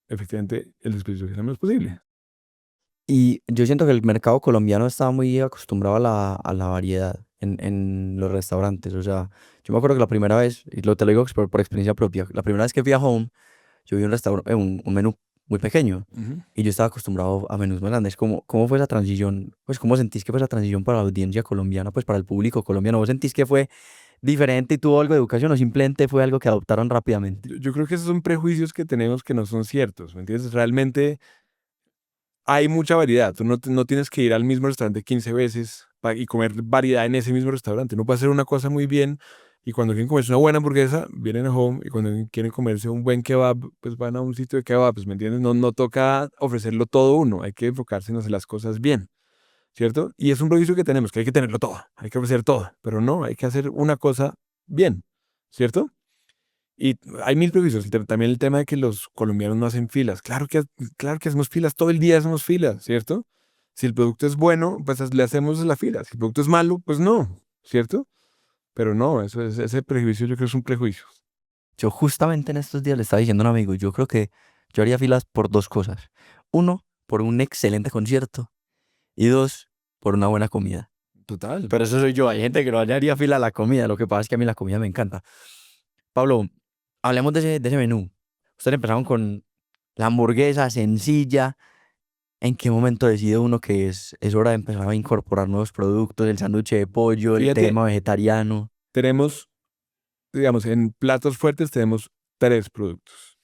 efectivamente el desperdicio sea lo menos posible. Y yo siento que el mercado colombiano está muy acostumbrado a la variedad en los restaurantes. O sea, yo me acuerdo que la primera vez, y te lo digo por experiencia propia, la primera vez que fui a Home, yo vi un restaurante, un menú muy pequeño Ujú. y yo estaba acostumbrado a menús más grandes. ¿Cómo fue esa transición? Pues, ¿cómo sentís que fue esa transición para la audiencia colombiana, pues para el público colombiano? ¿Vos sentís que fue diferente y tuvo algo de educación o simplemente fue algo que adoptaron rápidamente? Yo creo que esos son prejuicios que tenemos que no son ciertos, ¿me entiendes? Realmente hay mucha variedad. Tú no tienes que ir al mismo restaurante 15 veces y comer variedad en ese mismo restaurante. Uno puede hacer una cosa muy bien y cuando quieren comerse una buena hamburguesa, vienen a Home y cuando quieren comerse un buen kebab, pues van a un sitio de kebabs, ¿me entiendes? No toca ofrecerlo todo uno, hay que enfocarse en hacer las cosas bien, ¿cierto? Y es un prejuicio que tenemos, que hay que tenerlo todo, hay que ofrecer todo, pero no, hay que hacer una cosa bien, ¿cierto? Y hay mil prejuicios. También el tema de que los colombianos no hacen filas. Claro que hacemos filas, todo el día hacemos filas, ¿cierto? Si el producto es bueno, pues le hacemos la fila. Si el producto es malo, pues no, ¿cierto? Pero no, ese prejuicio yo creo que es un prejuicio. Yo justamente en estos días le estaba diciendo a un amigo, yo creo que yo haría filas por dos cosas. Uno, por un excelente concierto. Y dos, por una buena comida. Total. Pero eso soy yo. Hay gente que no haría fila a la comida. Lo que pasa es que a mí la comida me encanta. Pablo, hablemos de ese menú. Ustedes empezaron con la hamburguesa sencilla. ¿En qué momento decide uno que es hora de empezar a incorporar nuevos productos? El sándwich de pollo, el Fíjate, tema vegetariano. tenemos, digamos, en platos fuertes tenemos tres productos.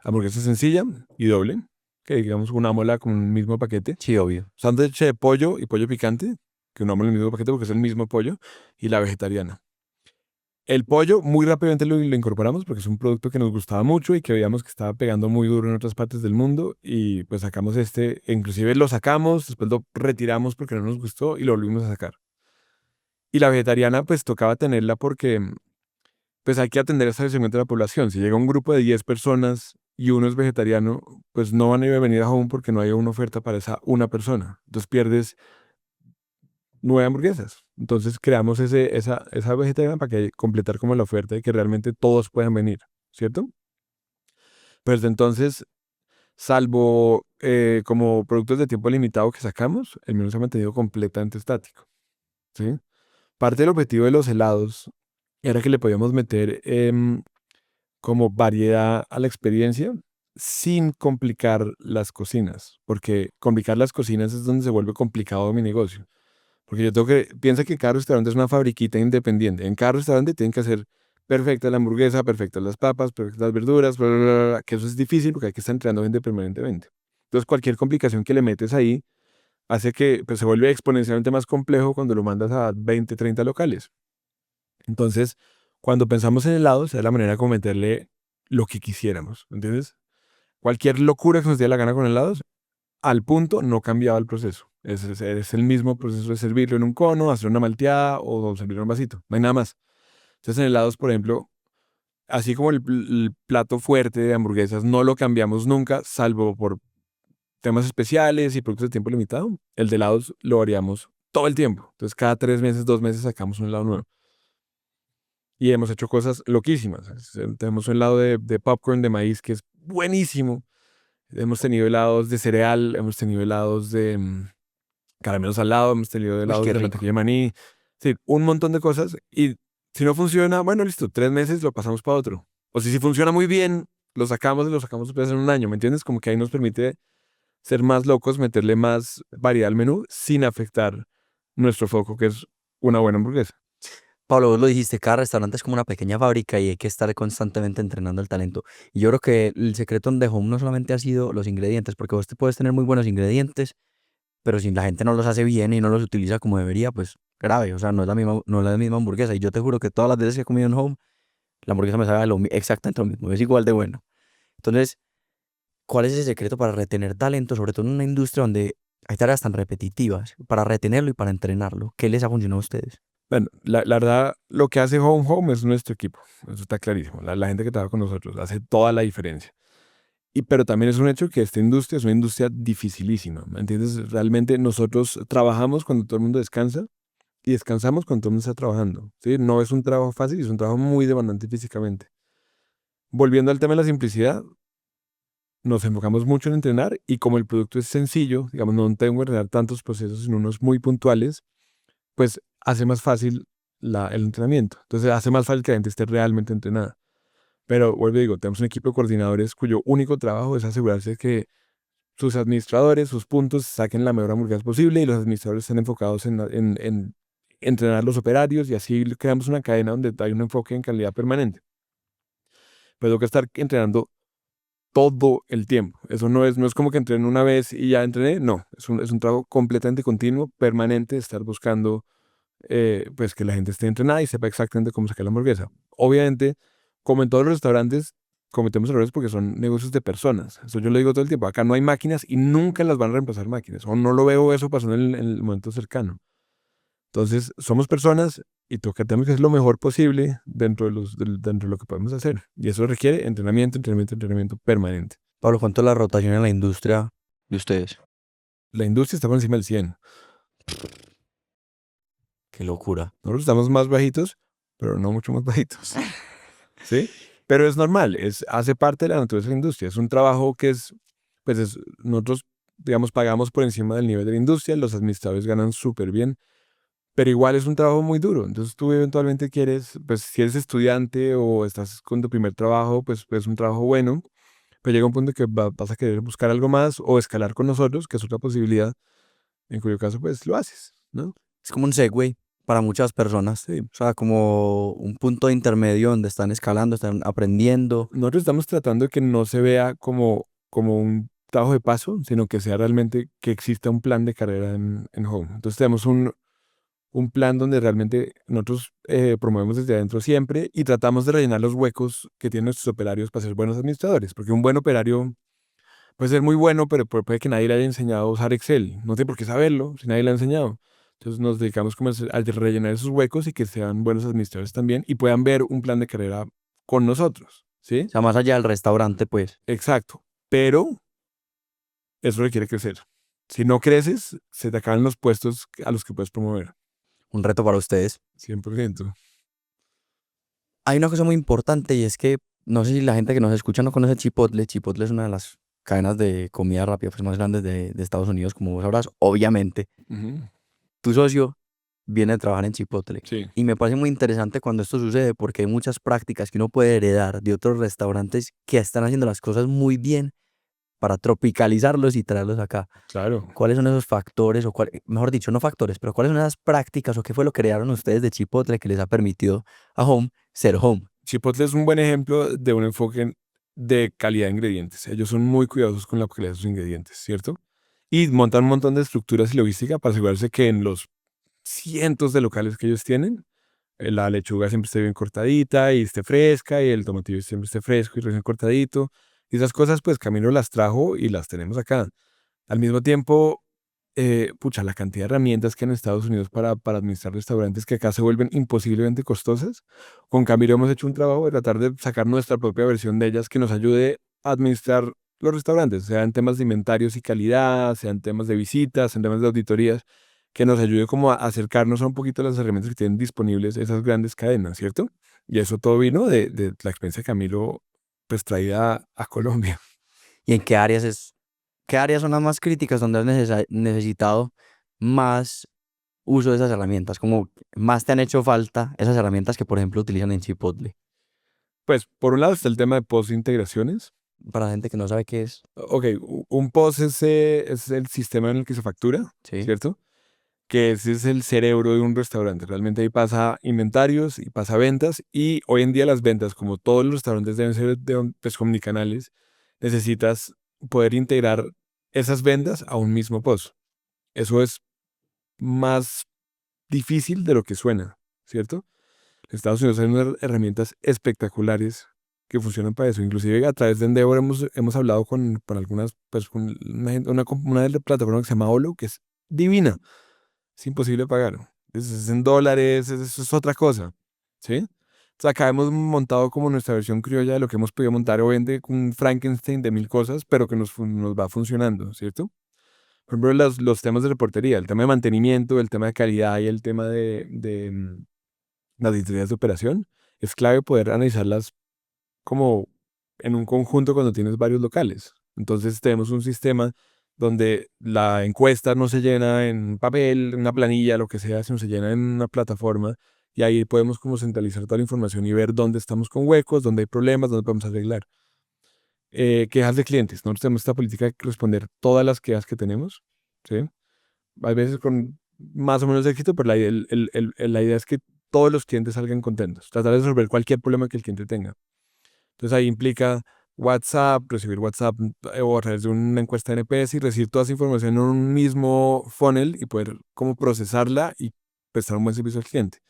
Hamburguesa sencilla y doble, que digamos una mola con un mismo paquete. Sí, obvio. Sándwich de pollo y pollo picante, que unamos en el mismo paquete porque es el mismo pollo, y la vegetariana. El pollo muy rápidamente lo incorporamos porque es un producto que nos gustaba mucho y que veíamos que estaba pegando muy duro en otras partes del mundo y pues sacamos inclusive lo sacamos, después lo retiramos porque no nos gustó y lo volvimos a sacar. Y la vegetariana pues tocaba tenerla porque pues hay que atender a ese segmento de la población. Si llega un grupo de 10 personas y uno es vegetariano, pues no van a ir a venir a Home porque no hay una oferta para esa una persona. Entonces pierdes 9 hamburguesas. Entonces creamos esa vegetariana para que completar como la oferta y que realmente todos puedan venir, ¿cierto? Pero desde entonces, salvo como productos de tiempo limitado que sacamos, el menú se ha mantenido completamente estático, ¿sí? Parte del objetivo de los helados era que le podíamos meter como variedad a la experiencia sin complicar las cocinas, porque complicar las cocinas es donde se vuelve complicado mi negocio. Porque piensa que cada restaurante es una fabriquita independiente. En cada restaurante tienen que hacer perfecta la hamburguesa, perfectas las papas, perfectas las verduras, bla, bla, bla, bla, que eso es difícil porque hay que estar entrenando gente permanentemente. Entonces, cualquier complicación que le metes ahí hace que pues, se vuelve exponencialmente más complejo cuando lo mandas a 20, 30 locales. Entonces, cuando pensamos en helados, es la manera como meterle lo que quisiéramos, ¿entiendes? Cualquier locura que nos dé la gana con helados, al punto no cambiaba el proceso. Es el mismo proceso de servirlo en un cono, hacer una malteada o servirlo en un vasito. No hay nada más. Entonces en helados, por ejemplo, así como el plato fuerte de hamburguesas no lo cambiamos nunca, salvo por temas especiales y productos de tiempo limitado. El de helados lo variamos todo el tiempo. Entonces cada 3 meses, 2 meses sacamos un helado nuevo. Y hemos hecho cosas loquísimas. Tenemos un helado de popcorn de maíz que es buenísimo. Hemos tenido helados de cereal, hemos tenido helados de caramelos al lado, hemos tenido Uy, helados qué de rico. mantequilla de maní, sí, un montón de cosas. Y si no funciona, bueno, listo, 3 meses lo pasamos para otro. O si funciona muy bien, lo sacamos y lo sacamos después en un año, ¿me entiendes? Como que ahí nos permite ser más locos, meterle más variedad al menú sin afectar nuestro foco, que es una buena hamburguesa. Pablo, vos lo dijiste, cada restaurante es como una pequeña fábrica y hay que estar constantemente entrenando el talento. Y yo creo que el secreto en The Home no solamente ha sido los ingredientes, porque vos te puedes tener muy buenos ingredientes, pero si la gente no los hace bien y no los utiliza como debería, pues grave, o sea, no es la misma hamburguesa. Y yo te juro que todas las veces que he comido en Home, la hamburguesa me sabe exactamente lo mismo, es igual de bueno. Entonces, ¿cuál es ese secreto para retener talento, sobre todo en una industria donde hay tareas tan repetitivas, para retenerlo y para entrenarlo? ¿Qué les ha funcionado a ustedes? Bueno, la verdad, lo que hace Home es nuestro equipo. Eso está clarísimo. La gente que trabaja con nosotros hace toda la diferencia. Pero también es un hecho que esta industria es una industria dificilísima. ¿Me entiendes? Realmente nosotros trabajamos cuando todo el mundo descansa y descansamos cuando todo el mundo está trabajando. ¿Sí? No es un trabajo fácil, es un trabajo muy demandante físicamente. Volviendo al tema de la simplicidad, nos enfocamos mucho en entrenar y como el producto es sencillo, digamos, no tengo que entrenar tantos procesos, sino unos muy puntuales, pues hace más fácil el entrenamiento. Entonces hace más fácil que la gente esté realmente entrenada. Pero vuelvo y digo, tenemos un equipo de coordinadores cuyo único trabajo es asegurarse que sus administradores, sus puntos, saquen la mejor hamburguesa posible y los administradores están enfocados en entrenar los operarios y así creamos una cadena donde hay un enfoque en calidad permanente. Pero tengo que estar entrenando todo el tiempo. Eso no es como que entrené una vez y ya entrené. No, es un trabajo completamente continuo, permanente, estar buscando pues que la gente esté entrenada y sepa exactamente cómo sacar la hamburguesa. Obviamente, como en todos los restaurantes, cometemos errores porque son negocios de personas. Eso yo lo digo todo el tiempo. Acá no hay máquinas y nunca las van a reemplazar máquinas. O no lo veo eso pasando en el momento cercano. Entonces, somos personas y tenemos que hacer lo mejor posible dentro de lo que podemos hacer. Y eso requiere entrenamiento, entrenamiento, entrenamiento permanente. Pablo, ¿cuánto es la rotación en la industria de ustedes? La industria está por encima del 100. Qué locura. Nosotros estamos más bajitos, pero no mucho más bajitos. ¿Sí? Pero es normal, hace parte de la naturaleza de la industria. Es un trabajo que nosotros, digamos, pagamos por encima del nivel de la industria, los administradores ganan súper bien, pero igual es un trabajo muy duro. Entonces tú eventualmente quieres, pues si eres estudiante o estás con tu primer trabajo, pues es un trabajo bueno, pero llega un punto que vas a querer buscar algo más o escalar con nosotros, que es otra posibilidad, en cuyo caso pues lo haces, ¿no? Es como un segue para muchas personas, Sí. o sea, como un punto intermedio donde están escalando, están aprendiendo. Nosotros estamos tratando de que no se vea como un trabajo de paso, sino que sea realmente que exista un plan de carrera en Home. Entonces tenemos un plan donde realmente nosotros promovemos desde adentro siempre y tratamos de rellenar los huecos que tienen nuestros operarios para ser buenos administradores, porque un buen operario puede ser muy bueno, pero puede que nadie le haya enseñado a usar Excel. No tiene por qué saberlo si nadie le ha enseñado. Entonces nos dedicamos como a rellenar esos huecos y que sean buenos administradores también y puedan ver un plan de carrera con nosotros, ¿sí? O sea, más allá del restaurante, pues, Exacto. Pero eso requiere crecer. Si no creces, se te acaban los puestos a los que puedes promover. un reto para ustedes. 100%. Hay una cosa muy importante y es que no sé si la gente que nos escucha no conoce Chipotle. Chipotle es una de las cadenas de comida rápida pues, más grandes de Estados Unidos, como vos sabrás. Obviamente, Ujú. tu socio viene a trabajar en Chipotle. Sí. Y me parece muy interesante cuando esto sucede porque hay muchas prácticas que uno puede heredar de otros restaurantes que están haciendo las cosas muy bien para tropicalizarlos y traerlos acá. Claro. ¿Cuáles son esos factores, mejor dicho, no factores, pero cuáles son esas prácticas o qué fue lo que crearon ustedes de Chipotle que les ha permitido a Home ser Home? Chipotle es un buen ejemplo de un enfoque de calidad de ingredientes. Ellos son muy cuidadosos con la calidad de sus ingredientes, ¿cierto? Y montan un montón de estructuras y logística para asegurarse que en los cientos de locales que ellos tienen, la lechuga siempre esté bien cortadita y esté fresca y el tomatillo siempre esté fresco y recién cortadito. Y esas cosas, pues Camilo las trajo y las tenemos acá. Al mismo tiempo, pucha, la cantidad de herramientas que hay en Estados Unidos para administrar restaurantes que acá se vuelven imposiblemente costosas. Con Camilo hemos hecho un trabajo de tratar de sacar nuestra propia versión de ellas que nos ayude a administrar los restaurantes, sea en temas de inventarios y calidad, sea en temas de visitas, en temas de auditorías, que nos ayude como a acercarnos a un poquito a las herramientas que tienen disponibles esas grandes cadenas, ¿cierto? Y eso todo vino de la experiencia de Camilo, pues traída a Colombia. ¿Y en qué áreas son las más críticas donde has necesitado más uso de esas herramientas? Como más te han hecho falta esas herramientas que, por ejemplo, utilizan en Chipotle. Pues por un lado está el tema de post-integraciones. Para la gente que no sabe qué es, Ok, un POS es el sistema en el que se factura, ¿sí? ¿cierto? que ese es el cerebro de un restaurante. Realmente ahí pasa inventarios y pasa ventas, y hoy en día las ventas, como todos los restaurantes deben ser pues, omnicanales, necesitas poder integrar esas ventas a un mismo pozo. Eso es más difícil de lo que suena, ¿cierto? En Estados Unidos hay unas herramientas espectaculares que funcionan para eso. Inclusive a través de Endeavor hemos hablado con algunas, pues con una plataforma que se llama Olo, que es divina. Es imposible pagar. Es en dólares, eso es otra cosa, ¿sí? O sea, acá hemos montado como nuestra versión criolla de lo que hemos podido montar o vende un Frankenstein de 1000 cosas, pero que nos va funcionando, ¿cierto? Por ejemplo, los temas de reportería, el tema de mantenimiento, el tema de calidad y el tema de las auditorías de operación, es clave poder analizarlas como en un conjunto cuando tienes varios locales. Entonces tenemos un sistema donde la encuesta no se llena en papel, en una planilla, lo que sea, sino se llena en una plataforma, y ahí podemos como centralizar toda la información y ver dónde estamos con huecos, dónde hay problemas, dónde podemos arreglar. Quejas de clientes. Nosotros tenemos esta política de responder todas las quejas que tenemos, ¿sí? A veces con más o menos éxito, pero la idea es que todos los clientes salgan contentos. Tratar de resolver cualquier problema que el cliente tenga. Entonces ahí implica WhatsApp, recibir WhatsApp o a través de una encuesta de NPS y recibir toda esa información en un mismo funnel y poder como procesarla y prestar un buen servicio al cliente.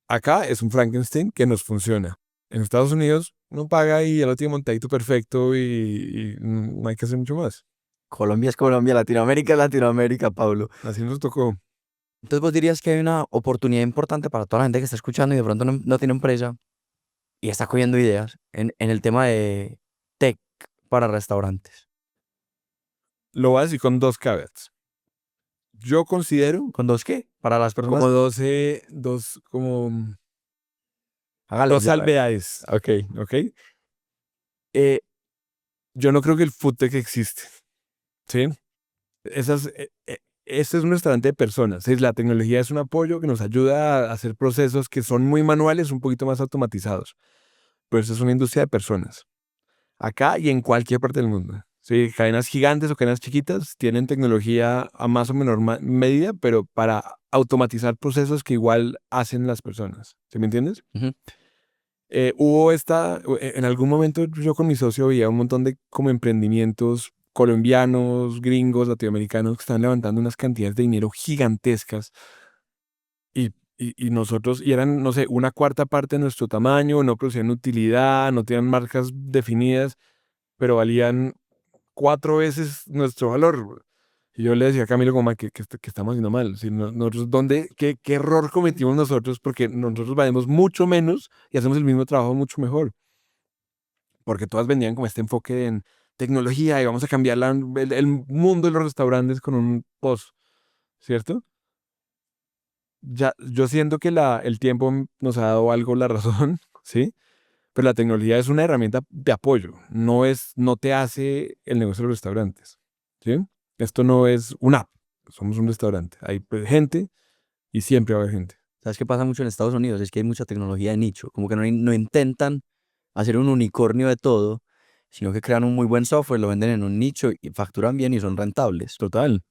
Acá es un Frankenstein que nos funciona. En Estados Unidos uno paga y ya lo tiene montadito perfecto, y no hay que hacer mucho más. Colombia es Colombia, Latinoamérica es Latinoamérica, Pablo. Así nos tocó. Entonces vos dirías que hay una oportunidad importante para toda la gente que está escuchando y de pronto no tiene empresa y está cogiendo ideas en el tema de tech para restaurantes. Lo voy a decir con dos caveats. Yo considero ¿Con dos qué? Para las personas. como como Hágale. dos salvedades. Ok. ¿Ok? Eh, yo no creo que el foodtech existe. ¿Sí? Este es un restaurante de personas. ¿Sí? La tecnología es un apoyo que nos ayuda a hacer procesos que son muy manuales, un poquito más automatizados. Pero esto es una industria de personas. Acá y en cualquier parte del mundo. Sí, cadenas gigantes o cadenas chiquitas tienen tecnología a más o menor medida, pero para automatizar procesos que igual hacen las personas. ¿Sí me entiendes? Ujú. En algún momento yo con mi socio veía un montón de como emprendimientos colombianos, gringos, latinoamericanos que están levantando unas cantidades de dinero gigantescas, y nosotros, y eran, no sé, una cuarta parte de nuestro tamaño, no producían utilidad, no tenían marcas definidas, pero valían 4 veces nuestro valor. Y yo le decía a Camilo como que estamos haciendo mal. Si nosotros, qué error cometimos nosotros? Porque nosotros valemos mucho menos y hacemos el mismo trabajo mucho mejor. Porque todas vendían como este enfoque en tecnología y vamos a cambiar el mundo de los restaurantes con un post, ¿cierto? Ya, yo siento que el tiempo nos ha dado algo la razón, ¿sí? Pero la tecnología es una herramienta de apoyo, no te hace el negocio de los restaurantes, ¿sí? Esto no es una app, somos un restaurante. Hay pues, gente, y siempre va a haber gente. ¿Sabes qué pasa mucho en Estados Unidos? Es que hay mucha tecnología de nicho. Como que no intentan hacer un unicornio de todo, sino que crean un muy buen software, lo venden en un nicho y facturan bien y son rentables. Total,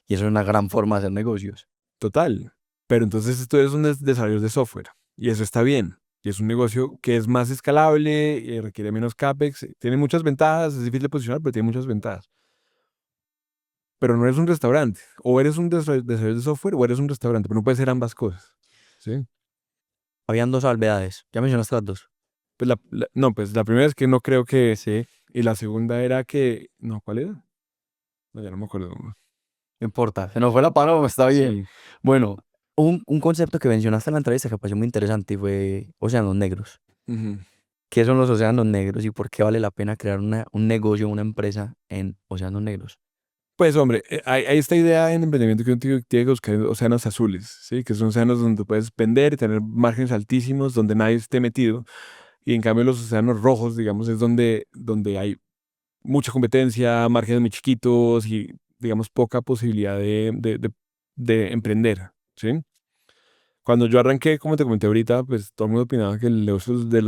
Y eso es una gran forma de hacer negocios. total. Pero entonces esto es un desarrollo de software, y eso está bien. Y es un negocio que es más escalable, y requiere menos CAPEX, tiene muchas ventajas, es difícil de posicionar, pero tiene muchas ventajas. Pero no eres un restaurante. O eres un desarrollador de software o eres un restaurante, pero no puede ser ambas cosas. ¿Sí? Habían dos salvedades. Ya mencionaste las dos. Pues no, pues la primera es que no creo que. Sí. Y la segunda era que. No, ¿cuál era? No, ya no me acuerdo. No importa. Se nos fue la paloma, está bien. Sí. Bueno, un concepto que mencionaste en la entrevista que me pareció muy interesante y fue océanos negros. Ujú. ¿Qué son los océanos negros y por qué vale la pena crear un negocio, una empresa en océanos negros? Pues hombre, hay esta idea en emprendimiento que uno tiene que buscar océanos azules, ¿sí? Que son océanos donde puedes vender y tener márgenes altísimos, donde nadie esté metido. Y en cambio los océanos rojos, digamos, es donde hay mucha competencia, márgenes muy chiquitos y, digamos, poca posibilidad de emprender, ¿sí? Cuando yo arranqué, como te comenté ahorita, pues todo el mundo opinaba que el negocio de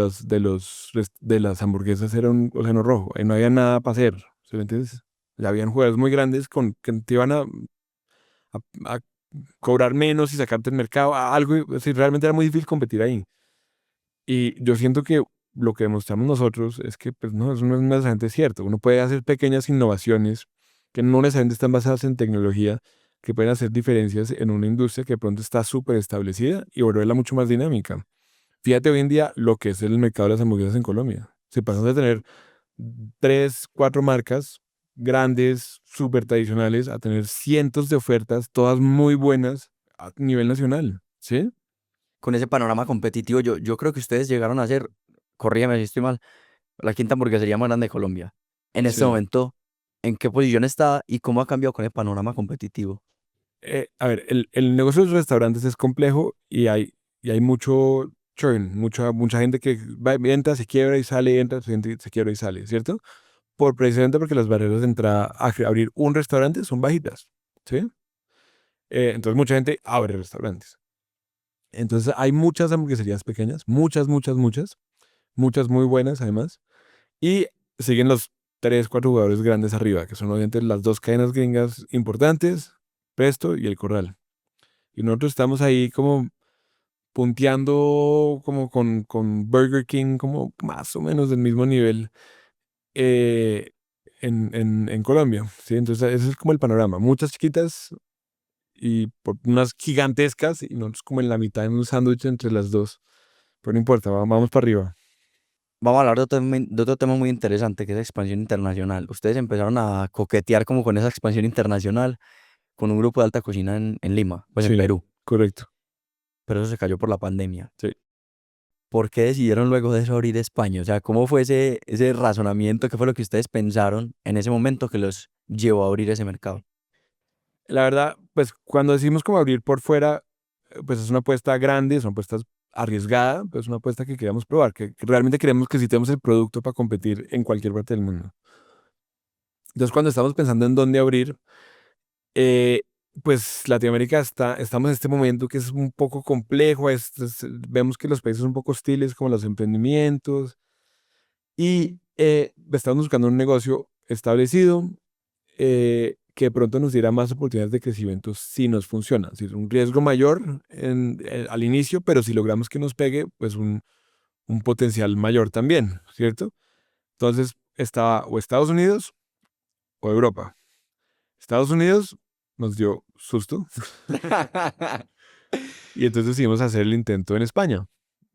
las hamburguesas era un océano rojo. Ahí no había nada para hacer, ¿sí me entiendes? Ya habían jugadores muy grandes que te iban a cobrar menos y sacarte el mercado, algo, es decir, realmente era muy difícil competir ahí. Y yo siento que lo que demostramos nosotros es que pues, no, eso no es necesariamente cierto. Uno puede hacer pequeñas innovaciones que no necesariamente están basadas en tecnología, que pueden hacer diferencias en una industria que de pronto está súper establecida y volverla mucho más dinámica. Fíjate hoy en día lo que es el mercado de las hamburguesas en Colombia. Se pasó de tener 3, 4 marcas grandes, súper tradicionales, a tener cientos de ofertas, todas muy buenas a nivel nacional, ¿sí? Con ese panorama competitivo, yo creo que ustedes llegaron a ser, corrígame si estoy mal, la quinta hamburguesería más grande de Colombia. En este Sí. momento, ¿en qué posición está y cómo ha cambiado con el panorama competitivo? A ver, el negocio de los restaurantes es complejo y hay mucho churn, mucha gente que va, entra, se quiebra y sale, entra, se quiebra y sale, ¿cierto? Precisamente porque las barreras de entrada a abrir un restaurante son bajitas, ¿sí? Entonces mucha gente abre restaurantes. Entonces hay muchas hamburgueserías pequeñas, muchas muy buenas además, y siguen los 3, 4 jugadores grandes arriba, que son obviamente las dos cadenas gringas importantes, Presto y El Corral. Y nosotros estamos ahí como punteando como con Burger King, como más o menos del mismo nivel eh, en Colombia, ¿sí? Entonces ese es como el panorama. Muchas chiquitas y unas gigantescas y nosotros como en la mitad en un sándwich entre las dos. Pero no importa, vamos para arriba. Vamos a hablar de otro tema muy interesante, que es la expansión internacional. Ustedes empezaron a coquetear como con esa expansión internacional con un grupo de alta cocina en Lima, pues en Sí, Perú, correcto. pero eso se cayó por la pandemia. Sí. ¿Por qué decidieron luego de eso abrir España? O sea, ¿cómo fue ese razonamiento? ¿Qué fue lo que ustedes pensaron en ese momento que los llevó a abrir ese mercado? La verdad, pues cuando decimos como abrir por fuera, pues es una apuesta grande, es una apuesta arriesgada, pues es una apuesta que queremos probar, que realmente creemos que sí tenemos el producto para competir en cualquier parte del mundo. Entonces, cuando estamos pensando en dónde abrir, eh, pues Latinoamérica estamos en este momento que es un poco complejo, vemos que los países son un poco hostiles como los emprendimientos y estamos buscando un negocio establecido que de pronto nos diera más oportunidades de crecimiento si nos funciona. Es decir, un riesgo mayor al inicio, pero si logramos que nos pegue, pues un potencial mayor también, ¿cierto? Entonces estaba o Estados Unidos o Europa. Estados Unidos nos dio susto y entonces decidimos hacer el intento en España,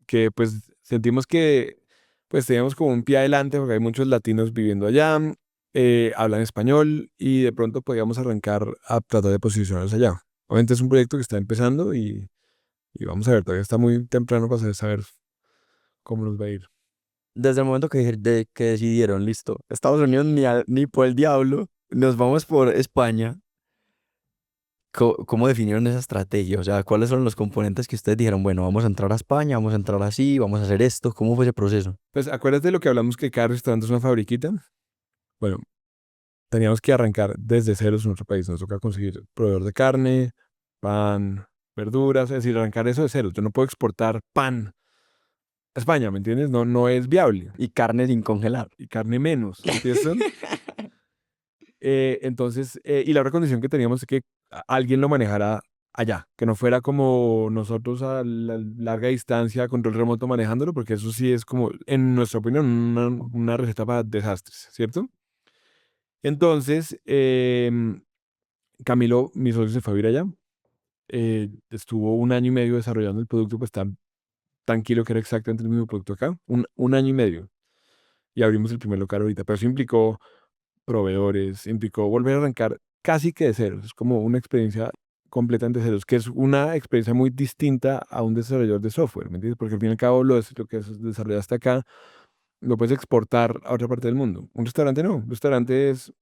que pues sentimos que pues teníamos como un pie adelante porque hay muchos latinos viviendo allá, hablan español y de pronto podíamos arrancar a tratar de posicionarnos allá. Obviamente es un proyecto que está empezando y vamos a ver, todavía está muy temprano para saber cómo nos va a ir. Desde el momento que decidieron, listo, Estados Unidos ni por el diablo, nos vamos por España. ¿Cómo definieron esa estrategia? O sea, ¿cuáles son los componentes que ustedes dijeron, bueno, vamos a entrar a España, vamos a entrar así, vamos a hacer esto? ¿Cómo fue ese proceso? Pues acuérdate de lo que hablamos que cada restaurante es una fabriquita. Bueno, teníamos que arrancar desde ceros en otro país. Nos toca conseguir proveedor de carne, pan, verduras, es decir, arrancar eso de cero. Yo no puedo exportar pan a España, ¿me entiendes? No, no es viable. Y carne sin congelar. Y carne menos, ¿cierto? Entonces, y la otra condición que teníamos es que alguien lo manejara allá, que no fuera como nosotros a larga distancia, control remoto manejándolo, porque eso sí es como, en nuestra opinión, una receta para desastres, ¿cierto? Entonces, Camilo, mi socio, se fue a vivir allá. Estuvo un año y medio desarrollando el producto, pues tan tranquilo que era exactamente el mismo producto acá. Un año y medio. Y abrimos el primer local ahorita. Pero eso implicó proveedores, implicó volver a arrancar casi que de cero. Es como una experiencia completamente de ceros, que es una experiencia muy distinta a un desarrollador de software, ¿me entiendes? Porque al fin y al cabo lo que desarrollaste acá lo puedes exportar a otra parte del mundo. Un restaurante no. Un restaurante es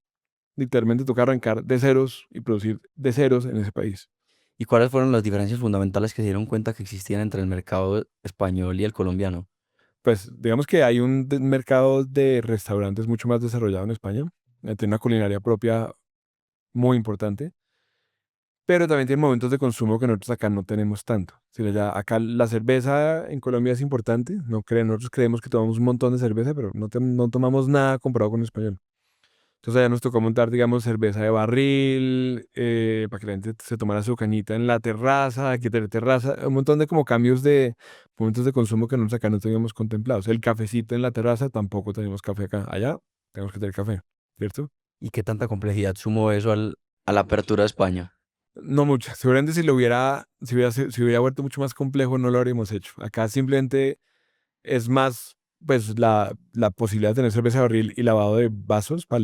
literalmente toca arrancar de ceros y producir de ceros en ese país. ¿Y cuáles fueron las diferencias fundamentales que se dieron cuenta que existían entre el mercado español y el colombiano? Pues digamos que hay un mercado de restaurantes mucho más desarrollado en España. Tiene una culinaria propia muy importante, pero también tiene momentos de consumo que nosotros acá no tenemos tanto. Si ya acá la cerveza en Colombia es importante, nosotros creemos que tomamos un montón de cerveza, pero no tomamos nada comparado con el español. Entonces allá nos tocó montar, digamos, cerveza de barril, para que la gente se tomara su cañita en la terraza, que tener terraza, un montón de como cambios de momentos de consumo que nosotros acá no teníamos contemplados. El cafecito en la terraza, tampoco tenemos café acá. Allá tenemos que tener café, ¿cierto? ¿Y qué tanta complejidad sumó eso a la apertura de España? No mucho. Seguramente si hubiera vuelto mucho más complejo, no lo habríamos hecho. Acá simplemente es más, pues, la posibilidad de tener cerveza de barril y lavado de vasos para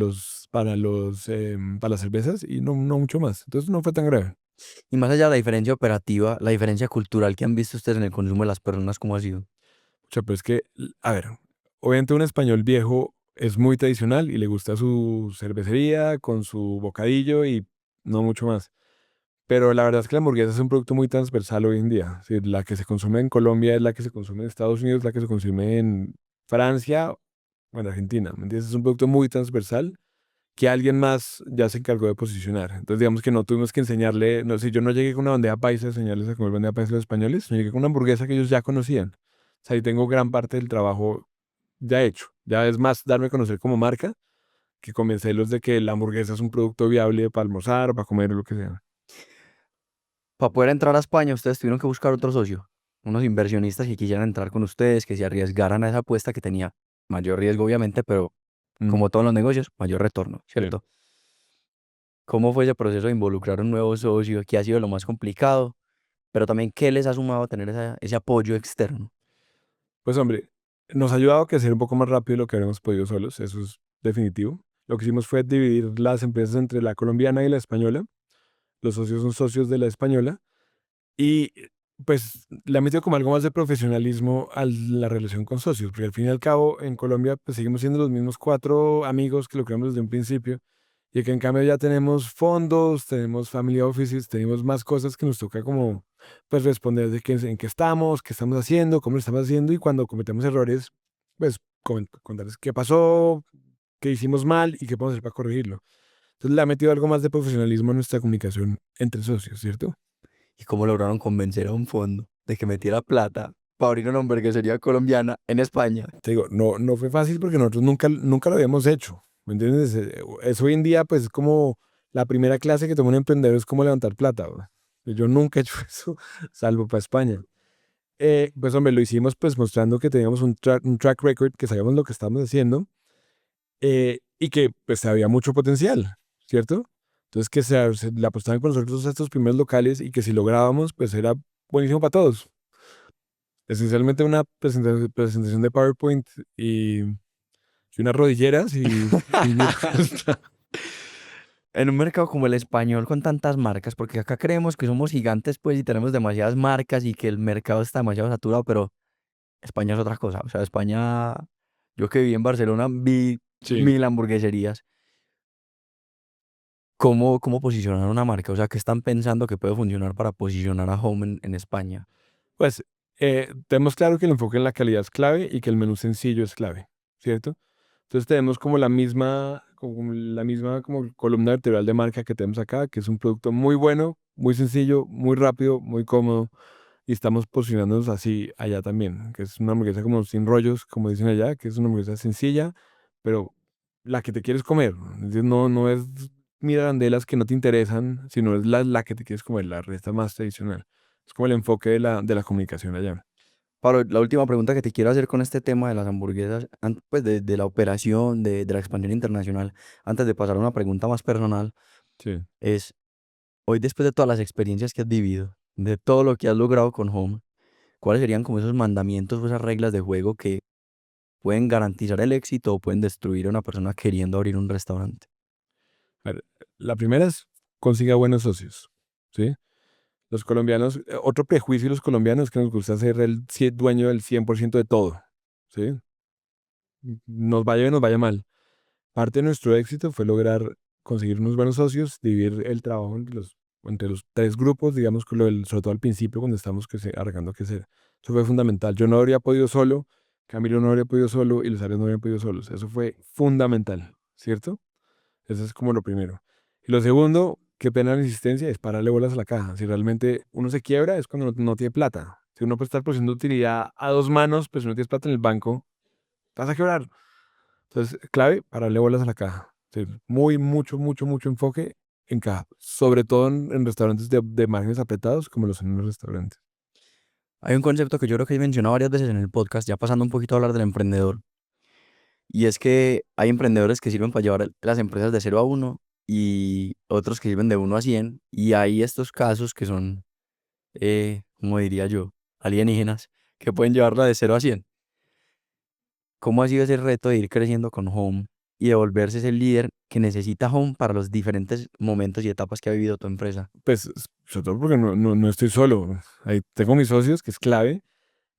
las cervezas y no mucho más. Entonces no fue tan grave. Y más allá de la diferencia operativa, la diferencia cultural que han visto ustedes en el consumo de las personas, ¿cómo ha sido? O sea, pero es que, a ver, obviamente un español viejo es muy tradicional y le gusta su cervecería con su bocadillo y no mucho más. Pero la verdad es que la hamburguesa es un producto muy transversal hoy en día. Es decir, la que se consume en Colombia es la que se consume en Estados Unidos, la que se consume en Francia o en Argentina. ¿Me entiendes? Es un producto muy transversal que alguien más ya se encargó de posicionar. Entonces, digamos que no tuvimos que enseñarle, no sé, yo no llegué con una bandeja paisa a enseñarles a comer bandeja paisa a los españoles, yo llegué con una hamburguesa que ellos ya conocían. O sea, ahí tengo gran parte del trabajo ya hecho. Ya es más darme a conocer como marca que convencerlos de que la hamburguesa es un producto viable para almorzar, para comer, lo que sea. Para poder entrar a España, ustedes tuvieron que buscar otro socio, unos inversionistas que quisieran entrar con ustedes, que se arriesgaran a esa apuesta que tenía mayor riesgo, obviamente, pero Mm, como todos los negocios, mayor retorno, sí. ¿cierto? ¿Cómo fue ese proceso de involucrar a un nuevo socio? ¿Qué ha sido lo más complicado? Pero también, ¿qué les ha sumado tener ese apoyo externo? Pues hombre, nos ha ayudado a crecer un poco más rápido de lo que habríamos podido solos, eso es definitivo. Lo que hicimos fue dividir las empresas entre la colombiana y la española. Los socios son socios de la española y pues le ha metido como algo más de profesionalismo a la relación con socios, porque al fin y al cabo en Colombia pues seguimos siendo los mismos cuatro amigos que lo creamos desde un principio y que en cambio ya tenemos fondos, tenemos family offices, tenemos más cosas que nos toca como pues responder de en qué estamos haciendo, cómo lo estamos haciendo y cuando cometemos errores pues contarles qué pasó, qué hicimos mal y qué podemos hacer para corregirlo. Entonces le ha metido algo más de profesionalismo a nuestra comunicación entre socios, ¿cierto? ¿Y cómo lograron convencer a un fondo de que metiera plata para abrir una hamburguesería colombiana en España? Te digo, no fue fácil porque nosotros nunca lo habíamos hecho, ¿me entiendes? Es hoy en día pues como la primera clase que toma un emprendedor es cómo levantar plata, ¿verdad? Yo nunca he hecho eso, salvo para España. Pues hombre, lo hicimos pues mostrando que teníamos un track record, que sabíamos lo que estábamos haciendo y que pues había mucho potencial, ¿cierto? Entonces que se le apostaban con nosotros a estos primeros locales y que si lográbamos pues era buenísimo para todos. Esencialmente una presentación de PowerPoint y unas rodilleras y listo. En un mercado como el español con tantas marcas, porque acá creemos que somos gigantes pues y tenemos demasiadas marcas y que el mercado está demasiado saturado, pero España es otra cosa. O sea, España, yo que viví en Barcelona vi Sí, 1000 hamburgueserías. ¿Cómo posicionar una marca? O sea, ¿qué están pensando que puede funcionar para posicionar a Home en España? pues tenemos claro que el enfoque en la calidad es clave y que el menú sencillo es clave, ¿cierto? Entonces tenemos como la misma como columna vertebral de marca que tenemos acá, que es un producto muy bueno, muy sencillo, muy rápido, muy cómodo y estamos posicionándonos así allá también, que es una hamburguesa como sin rollos, como dicen allá, que es una hamburguesa sencilla, pero la que te quieres comer. Es decir, no es mirandelas que no te interesan, sino es la que te quieres comer, la receta más tradicional. Es como el enfoque de la comunicación allá. Pablo, la última pregunta que te quiero hacer con este tema de las hamburguesas, pues de la operación, de la expansión internacional, antes de pasar a una pregunta más personal, Sí. es, hoy después de todas las experiencias que has vivido, de todo lo que has logrado con Home, ¿cuáles serían como esos mandamientos o esas reglas de juego que pueden garantizar el éxito o pueden destruir a una persona queriendo abrir un restaurante? A ver, la primera es consiga buenos socios, ¿sí? Los colombianos, otro prejuicio de los colombianos es que nos gusta ser dueño del 100% de todo, ¿sí? Nos vaya bien, nos vaya mal. Parte de nuestro éxito fue lograr conseguir unos buenos socios, dividir el trabajo entre los tres grupos, digamos, sobre todo al principio, cuando estábamos arrancando a crecer. Eso fue fundamental. Yo no habría podido solo, Camilo no habría podido solo y los áreas no habrían podido solos. Eso fue fundamental, ¿cierto? Eso es como lo primero. Y lo segundo, qué pena la insistencia, es pararle bolas a la caja. Si realmente uno se quiebra es cuando no tiene plata. Si uno puede estar produciendo utilidad a dos manos, pues si no tienes plata en el banco, te vas a quebrar. Entonces, clave, pararle bolas a la caja. Sí, mucho enfoque en caja, sobre todo en restaurantes de márgenes apretados como los en los restaurantes. Hay un concepto que yo creo que he mencionado varias veces en el podcast, ya pasando un poquito a hablar del emprendedor, y es que hay emprendedores que sirven para llevar las empresas de 0 a 1 y otros que sirven de 1 a 100, y hay estos casos que son, como diría yo, alienígenas, que pueden llevarla de 0 a 100. ¿Cómo ha sido ese reto de ir creciendo con Home y de volverse ese líder que necesita Home para los diferentes momentos y etapas que ha vivido tu empresa? Pues, sobre todo porque no estoy solo. Ahí tengo mis socios, que es clave,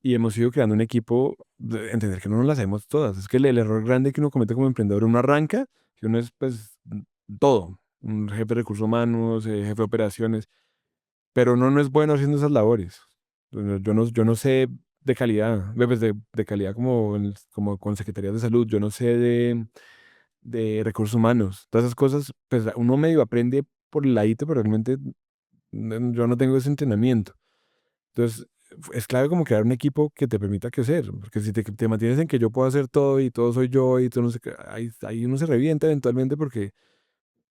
y hemos ido creando un equipo de entender que no nos las hacemos todas. Es que el error grande que uno comete como emprendedor, uno arranca, que uno es, pues, todo. Un jefe de recursos humanos, jefe de operaciones, pero uno no es bueno haciendo esas labores. Yo no sé de calidad, pues, de calidad como, como con secretarías de salud, yo no sé de recursos humanos. Todas esas cosas, pues uno medio aprende por el ladito, pero realmente yo no tengo ese entrenamiento. Entonces, es clave como crear un equipo que te permita crecer, porque si te mantienes en que yo puedo hacer todo y todo soy yo y tú no sé qué, ahí uno se revienta eventualmente porque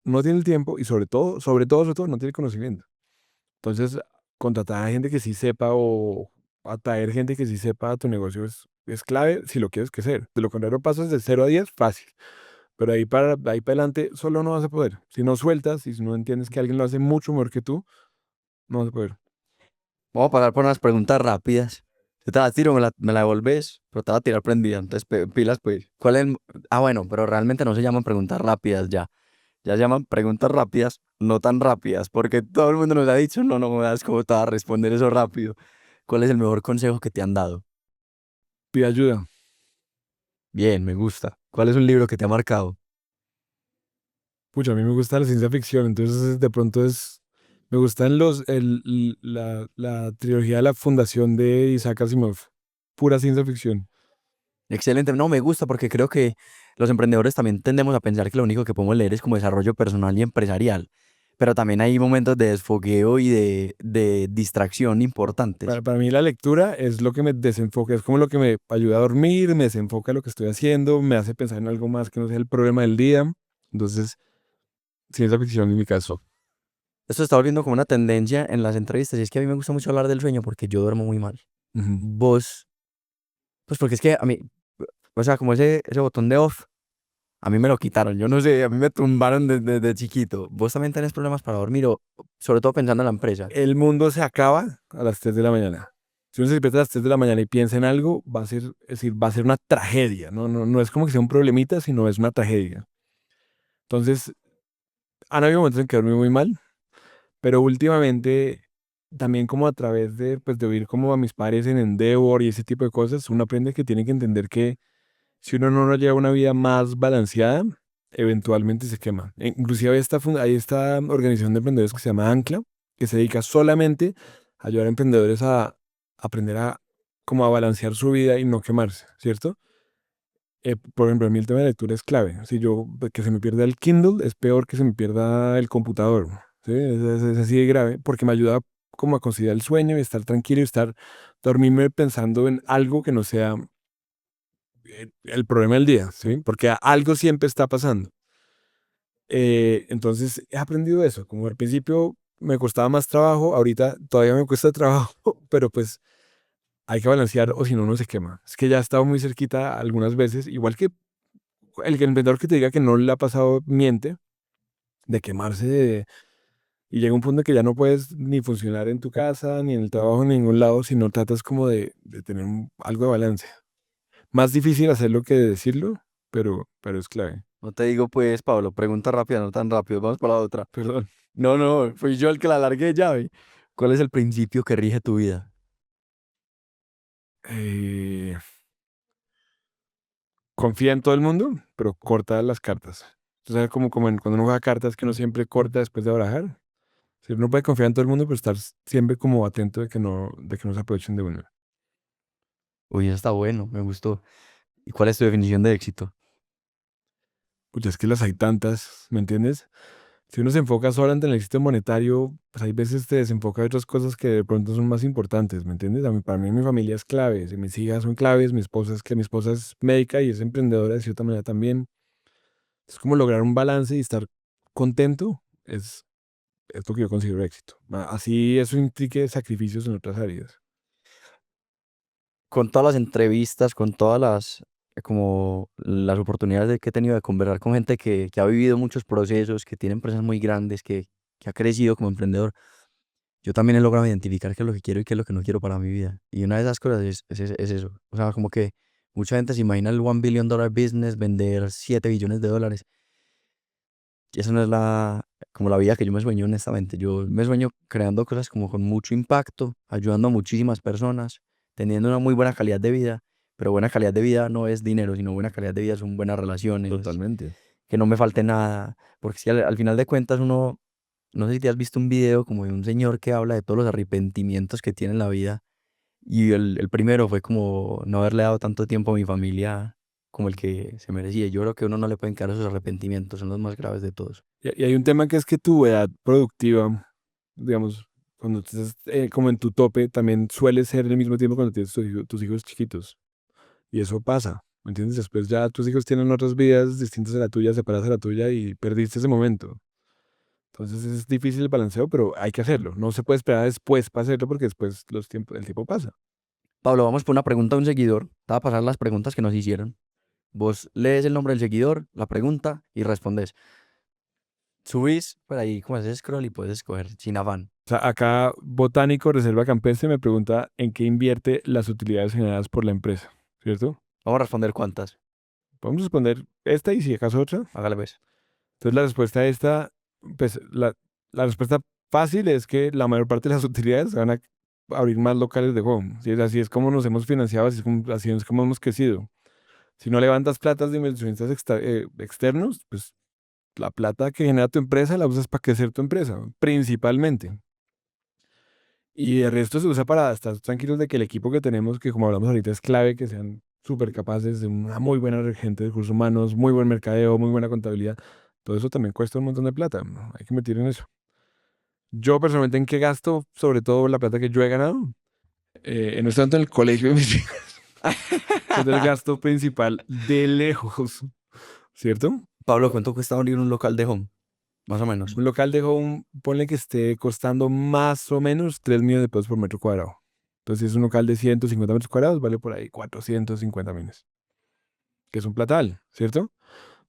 no tiene el tiempo y sobre todo, no tiene el conocimiento. Entonces, contratar a gente que sí sepa o atraer gente que sí sepa tu negocio es clave si lo quieres crecer. De lo contrario, pasas de 0 a 10 fácil. Pero ahí para adelante solo no vas a poder. Si no sueltas y si no entiendes que alguien lo hace mucho mejor que tú, no vas a poder. Vamos a pasar por unas preguntas rápidas. Yo te la tiro, me la devolves, pero te la voy a tirar prendida. Entonces, pilas, pues. ¿Cuál es bueno, pero realmente no se llaman preguntas rápidas ya. Ya se llaman preguntas rápidas, no tan rápidas, porque todo el mundo nos ha dicho, no, no me das cómo te vas a responder eso rápido. ¿Cuál es el mejor consejo que te han dado? Pide ayuda. Bien, me gusta. ¿Cuál es un libro que te ha marcado? Pucha, a mí me gusta la ciencia ficción, entonces de pronto me gustan la trilogía de la fundación de Isaac Asimov. Pura ciencia ficción. Excelente, no, me gusta porque creo que los emprendedores también tendemos a pensar que lo único que podemos leer es como desarrollo personal y empresarial, pero también hay momentos de desfogueo y de distracción importantes. Para mí la lectura es lo que me desenfoca, es como lo que me ayuda a dormir, me desenfoca lo que estoy haciendo, me hace pensar en algo más que no sea el problema del día. Entonces, ciencia ficción en mi caso. Esto está volviendo como una tendencia en las entrevistas y es que a mí me gusta mucho hablar del sueño porque yo duermo muy mal. Ujú. Vos, pues porque es que a mí, o sea, como ese botón de off, a mí me lo quitaron, yo no sé, a mí me tumbaron desde chiquito. ¿Vos también tenés problemas para dormir o sobre todo pensando en la empresa? El mundo se acaba a las 3 de la mañana. Si uno se despierta a las 3 de la mañana y piensa en algo, es decir, va a ser una tragedia. No es como que sea un problemita, sino es una tragedia. Entonces, han habido momentos en que dormí muy mal, pero últimamente, también como a través de oír como a mis padres en Endeavor y ese tipo de cosas, uno aprende que tiene que entender que si uno no lleva una vida más balanceada, eventualmente se quema. Inclusive hay esta organización de emprendedores que se llama Ancla, que se dedica solamente a ayudar a emprendedores a aprender como a balancear su vida y no quemarse, ¿cierto? Por ejemplo, a mí el tema de lectura es clave. Si yo, que se me pierda el Kindle es peor que se me pierda el computador. ¿Sí? Es así de grave porque me ayuda como a conciliar el sueño y estar tranquilo y dormirme pensando en algo que no sea el problema del día, ¿sí? Porque algo siempre está pasando. Entonces he aprendido eso. Como al principio me costaba más trabajo, ahorita todavía me cuesta trabajo, pero pues hay que balancear o si no uno se quema. Es que ya he estado muy cerquita algunas veces, igual que el emprendedor que te diga que no le ha pasado miente, de quemarse y llega un punto que ya no puedes ni funcionar en tu casa, ni en el trabajo, en ningún lado, si no tratas como de tener algo de balance. Más difícil hacerlo que decirlo, pero es clave. No te digo pues, Pablo, pregunta rápida, no tan rápido, vamos para la otra. Perdón. No, no, fui yo el que la largué de llave. ¿Cuál es el principio que rige tu vida? Eh, Confía en todo el mundo, pero corta las cartas. O sea, como cuando uno juega cartas que uno siempre corta después de barajar. Si uno puede confiar en todo el mundo, pero estar siempre como atento de que no se aprovechen de uno. Uy, eso está bueno, me gustó. ¿Y cuál es tu definición de éxito? Pues es que las hay tantas, ¿me entiendes? Si uno se enfoca solamente en el éxito monetario, pues hay veces te desenfoca de otras cosas que de pronto son más importantes, ¿me entiendes? Para mí mi familia es clave, mis hijas son claves, mi esposa es médica y es emprendedora de cierta manera también. Es como lograr un balance y estar contento es lo que yo considero éxito. Así eso implique sacrificios en otras áreas. Con todas las entrevistas, con todas como las oportunidades que he tenido de conversar con gente que ha vivido muchos procesos, que tiene empresas muy grandes, que ha crecido como emprendedor, yo también he logrado identificar qué es lo que quiero y qué es lo que no quiero para mi vida. Y una de esas cosas es eso. O sea, como que mucha gente se imagina el $1 billion business, vender $7 billones. Y eso no es como la vida que yo me sueño, honestamente. Yo me sueño creando cosas como con mucho impacto, ayudando a muchísimas personas, teniendo una muy buena calidad de vida. Pero buena calidad de vida no es dinero, sino buena calidad de vida son buenas relaciones, Totalmente. que no me falte nada. Porque si al final de cuentas uno, no sé si te has visto un video como de un señor que habla de todos los arrepentimientos que tiene en la vida. Y el primero fue como no haberle dado tanto tiempo a mi familia como el que se merecía. Yo creo que a uno no le pueden quedar esos arrepentimientos, son los más graves de todos. Y hay un tema que es que tu edad productiva, digamos, cuando estás como en tu tope, también suele ser el mismo tiempo cuando tienes tus hijos chiquitos. Y eso pasa, ¿me entiendes? Después ya tus hijos tienen otras vidas distintas a la tuya, separadas a la tuya y perdiste ese momento. Entonces es difícil el balanceo, pero hay que hacerlo. No se puede esperar después para hacerlo porque después el tiempo pasa. Pablo, vamos por una pregunta de un seguidor. Te va a pasar las preguntas que nos hicieron. Vos lees el nombre del seguidor, la pregunta y respondes. Subís por ahí, como haces scroll y puedes escoger sin afán. O sea, acá Botánico Reserva Campestre me pregunta en qué invierte las utilidades generadas por la empresa, ¿cierto? Vamos a responder cuántas. Podemos responder esta y si acaso otra. Hágale pues. Entonces la respuesta a esta, pues la respuesta fácil es que la mayor parte de las utilidades van a abrir más locales de home. ¿Sí? Así es como nos hemos financiado, así es como hemos crecido. Si no levantas platas de inversionistas externos, pues la plata que genera tu empresa la usas para crecer tu empresa, principalmente. Y el resto se usa para estar tranquilos de que el equipo que tenemos, que como hablamos ahorita, es clave, que sean súper capaces de una muy buena gente de recursos humanos, muy buen mercadeo, muy buena contabilidad. Todo eso también cuesta un montón de plata, ¿no? Hay que invertir en eso. Yo personalmente, ¿en qué gasto? Sobre todo la plata que yo he ganado. No es tanto en el colegio de mis hijos. Es el gasto principal de lejos, ¿cierto? Pablo, ¿cuánto cuesta abrir un local de home? Más o menos. Un local de home, ponle que esté costando más o menos 3 millones de pesos por metro cuadrado. Entonces, si es un local de 150 metros cuadrados, vale por ahí 450 millones, que es un platal, ¿cierto?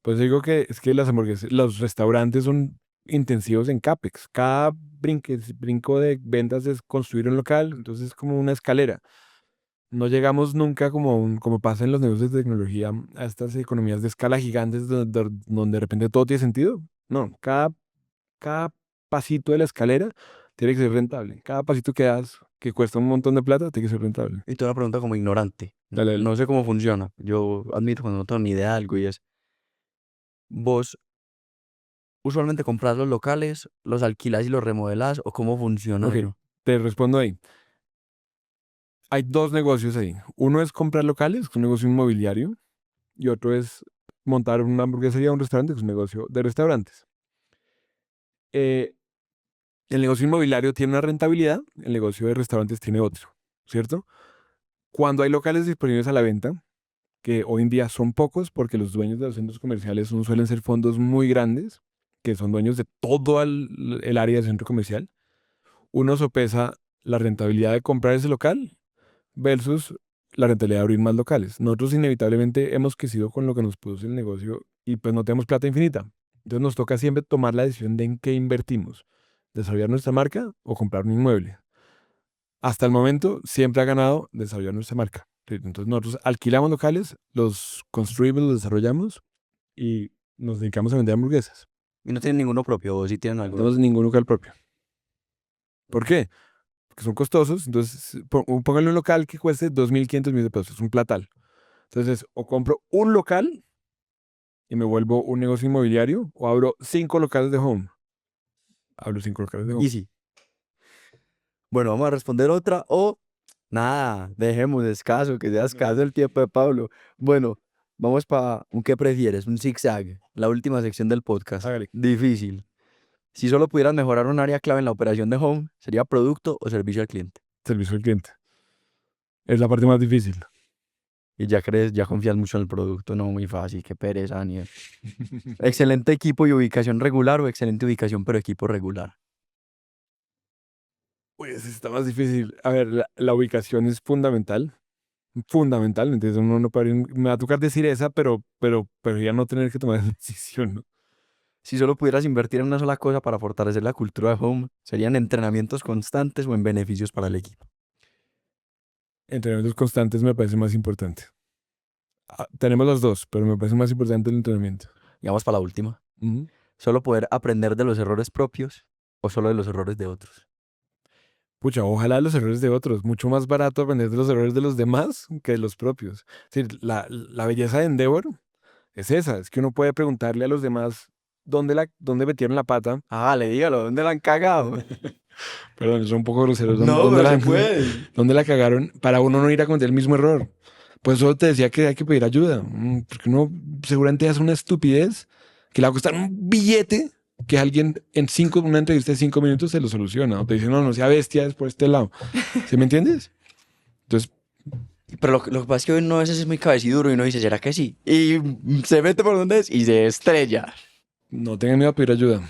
Pues digo que es que las hamburguesas, los restaurantes son intensivos en CAPEX. Cada brinco de ventas es construir un local, entonces es como una escalera. No llegamos nunca como pasa en los negocios de tecnología a estas economías de escala gigantes donde de repente todo tiene sentido. No, cada pasito de la escalera tiene que ser rentable. Cada pasito que das, que cuesta un montón de plata, tiene que ser rentable. Y te una pregunta como ignorante. Dale, dale. No sé cómo funciona. Yo admito cuando no tengo ni idea de algo y es, vos usualmente compras los locales, los alquilas y los remodelas o cómo funciona Ok, eso. te respondo ahí. Hay dos negocios ahí. Uno es comprar locales, que es un negocio inmobiliario, y otro es montar una hamburguesería o un restaurante, que es un negocio de restaurantes. Eh, el negocio inmobiliario tiene una rentabilidad, el negocio de restaurantes tiene otro, ¿cierto? Cuando hay locales disponibles a la venta, que hoy en día son pocos porque los dueños de los centros comerciales suelen ser fondos muy grandes, que son dueños de todo el área del centro comercial, uno sopesa la rentabilidad de comprar ese local versus la rentabilidad de abrir más locales. Nosotros inevitablemente hemos crecido con lo que nos produce el negocio y pues no tenemos plata infinita. Entonces nos toca siempre tomar la decisión de en qué invertimos, desarrollar nuestra marca o comprar un inmueble. Hasta el momento siempre ha ganado desarrollar nuestra marca. ¿Sí? Entonces nosotros alquilamos locales, los construimos, los desarrollamos y nos dedicamos a vender hamburguesas. Y no tienen ninguno propio, o si tienen No alguno. tenemos ningún local propio. ¿Por qué? Porque son costosos. Entonces, póngale un local que cueste 2.500 millones de pesos, es un platal. Entonces, o compro un local y me vuelvo un negocio inmobiliario, o abro 5 locales de home. Abro 5 locales de home. Easy. Bueno, vamos a responder otra o nada, dejemos escaso, que sea escaso el tiempo de Pablo. Bueno, vamos para un ¿qué prefieres? Un zigzag, la última sección del podcast. Hágale. Difícil. Si solo pudieras mejorar un área clave en la operación de home, ¿sería producto o servicio al cliente? Servicio al cliente. Es la parte más difícil. y ya crees, ya confías mucho en el producto. No, muy fácil, qué pereza, Daniel. Excelente equipo y ubicación regular o excelente ubicación pero equipo regular. Pues está más difícil. A ver, la ubicación es fundamental. Fundamental. Entonces uno no puede, me va a tocar decir esa, pero ya no tener que tomar esa decisión, ¿no? Si solo pudieras invertir en una sola cosa para fortalecer la cultura de home, ¿serían entrenamientos constantes o en beneficios para el equipo? Entrenamientos constantes me parece más importante. Tenemos los dos, pero me parece más importante el entrenamiento. Y vamos para la última. Ujú. ¿Solo poder aprender de los errores propios o solo de los errores de otros? Pucha, ojalá de los errores de otros. Mucho más barato aprender de los errores de los demás que de los propios. Es decir, la belleza de Endeavor es esa. Es que uno puede preguntarle a los demás dónde metieron la pata. Le dígalo, ¿dónde la han cagado? Perdón, son un poco groseros. No, ¿Dónde pero la, se puede. dónde la cagaron? Para uno no ir a cometer el mismo error. Pues eso te decía que hay que pedir ayuda. Porque uno seguramente hace una estupidez que le va a costar un billete que alguien en una entrevista de 5 minutos se lo soluciona. O te dice, no sea bestia, es por este lado. ¿Sí me entiendes? Entonces, Pero lo que pasa es que uno a veces es muy cabeciduro y uno dice, ¿será que sí? Y se mete por donde es y se estrella. no tengan miedo a pedir ayuda.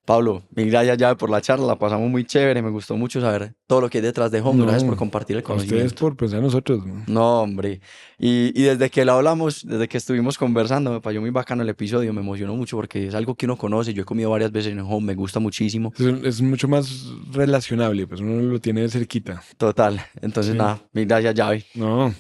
Pablo, mil gracias ya por la charla, la pasamos muy chévere, me gustó mucho saber todo lo que hay detrás de Home, gracias por compartir el A ustedes conocimiento. por pensar en nosotros, ¿no? No, hombre, y desde que lo hablamos, desde que estuvimos conversando, me pareció muy bacano el episodio, me emocionó mucho porque es algo que uno conoce, yo he comido varias veces en Home, me gusta muchísimo, Es mucho más relacionable, pues uno lo tiene de cerquita. total, entonces Sí. nada, mil gracias Javi. No,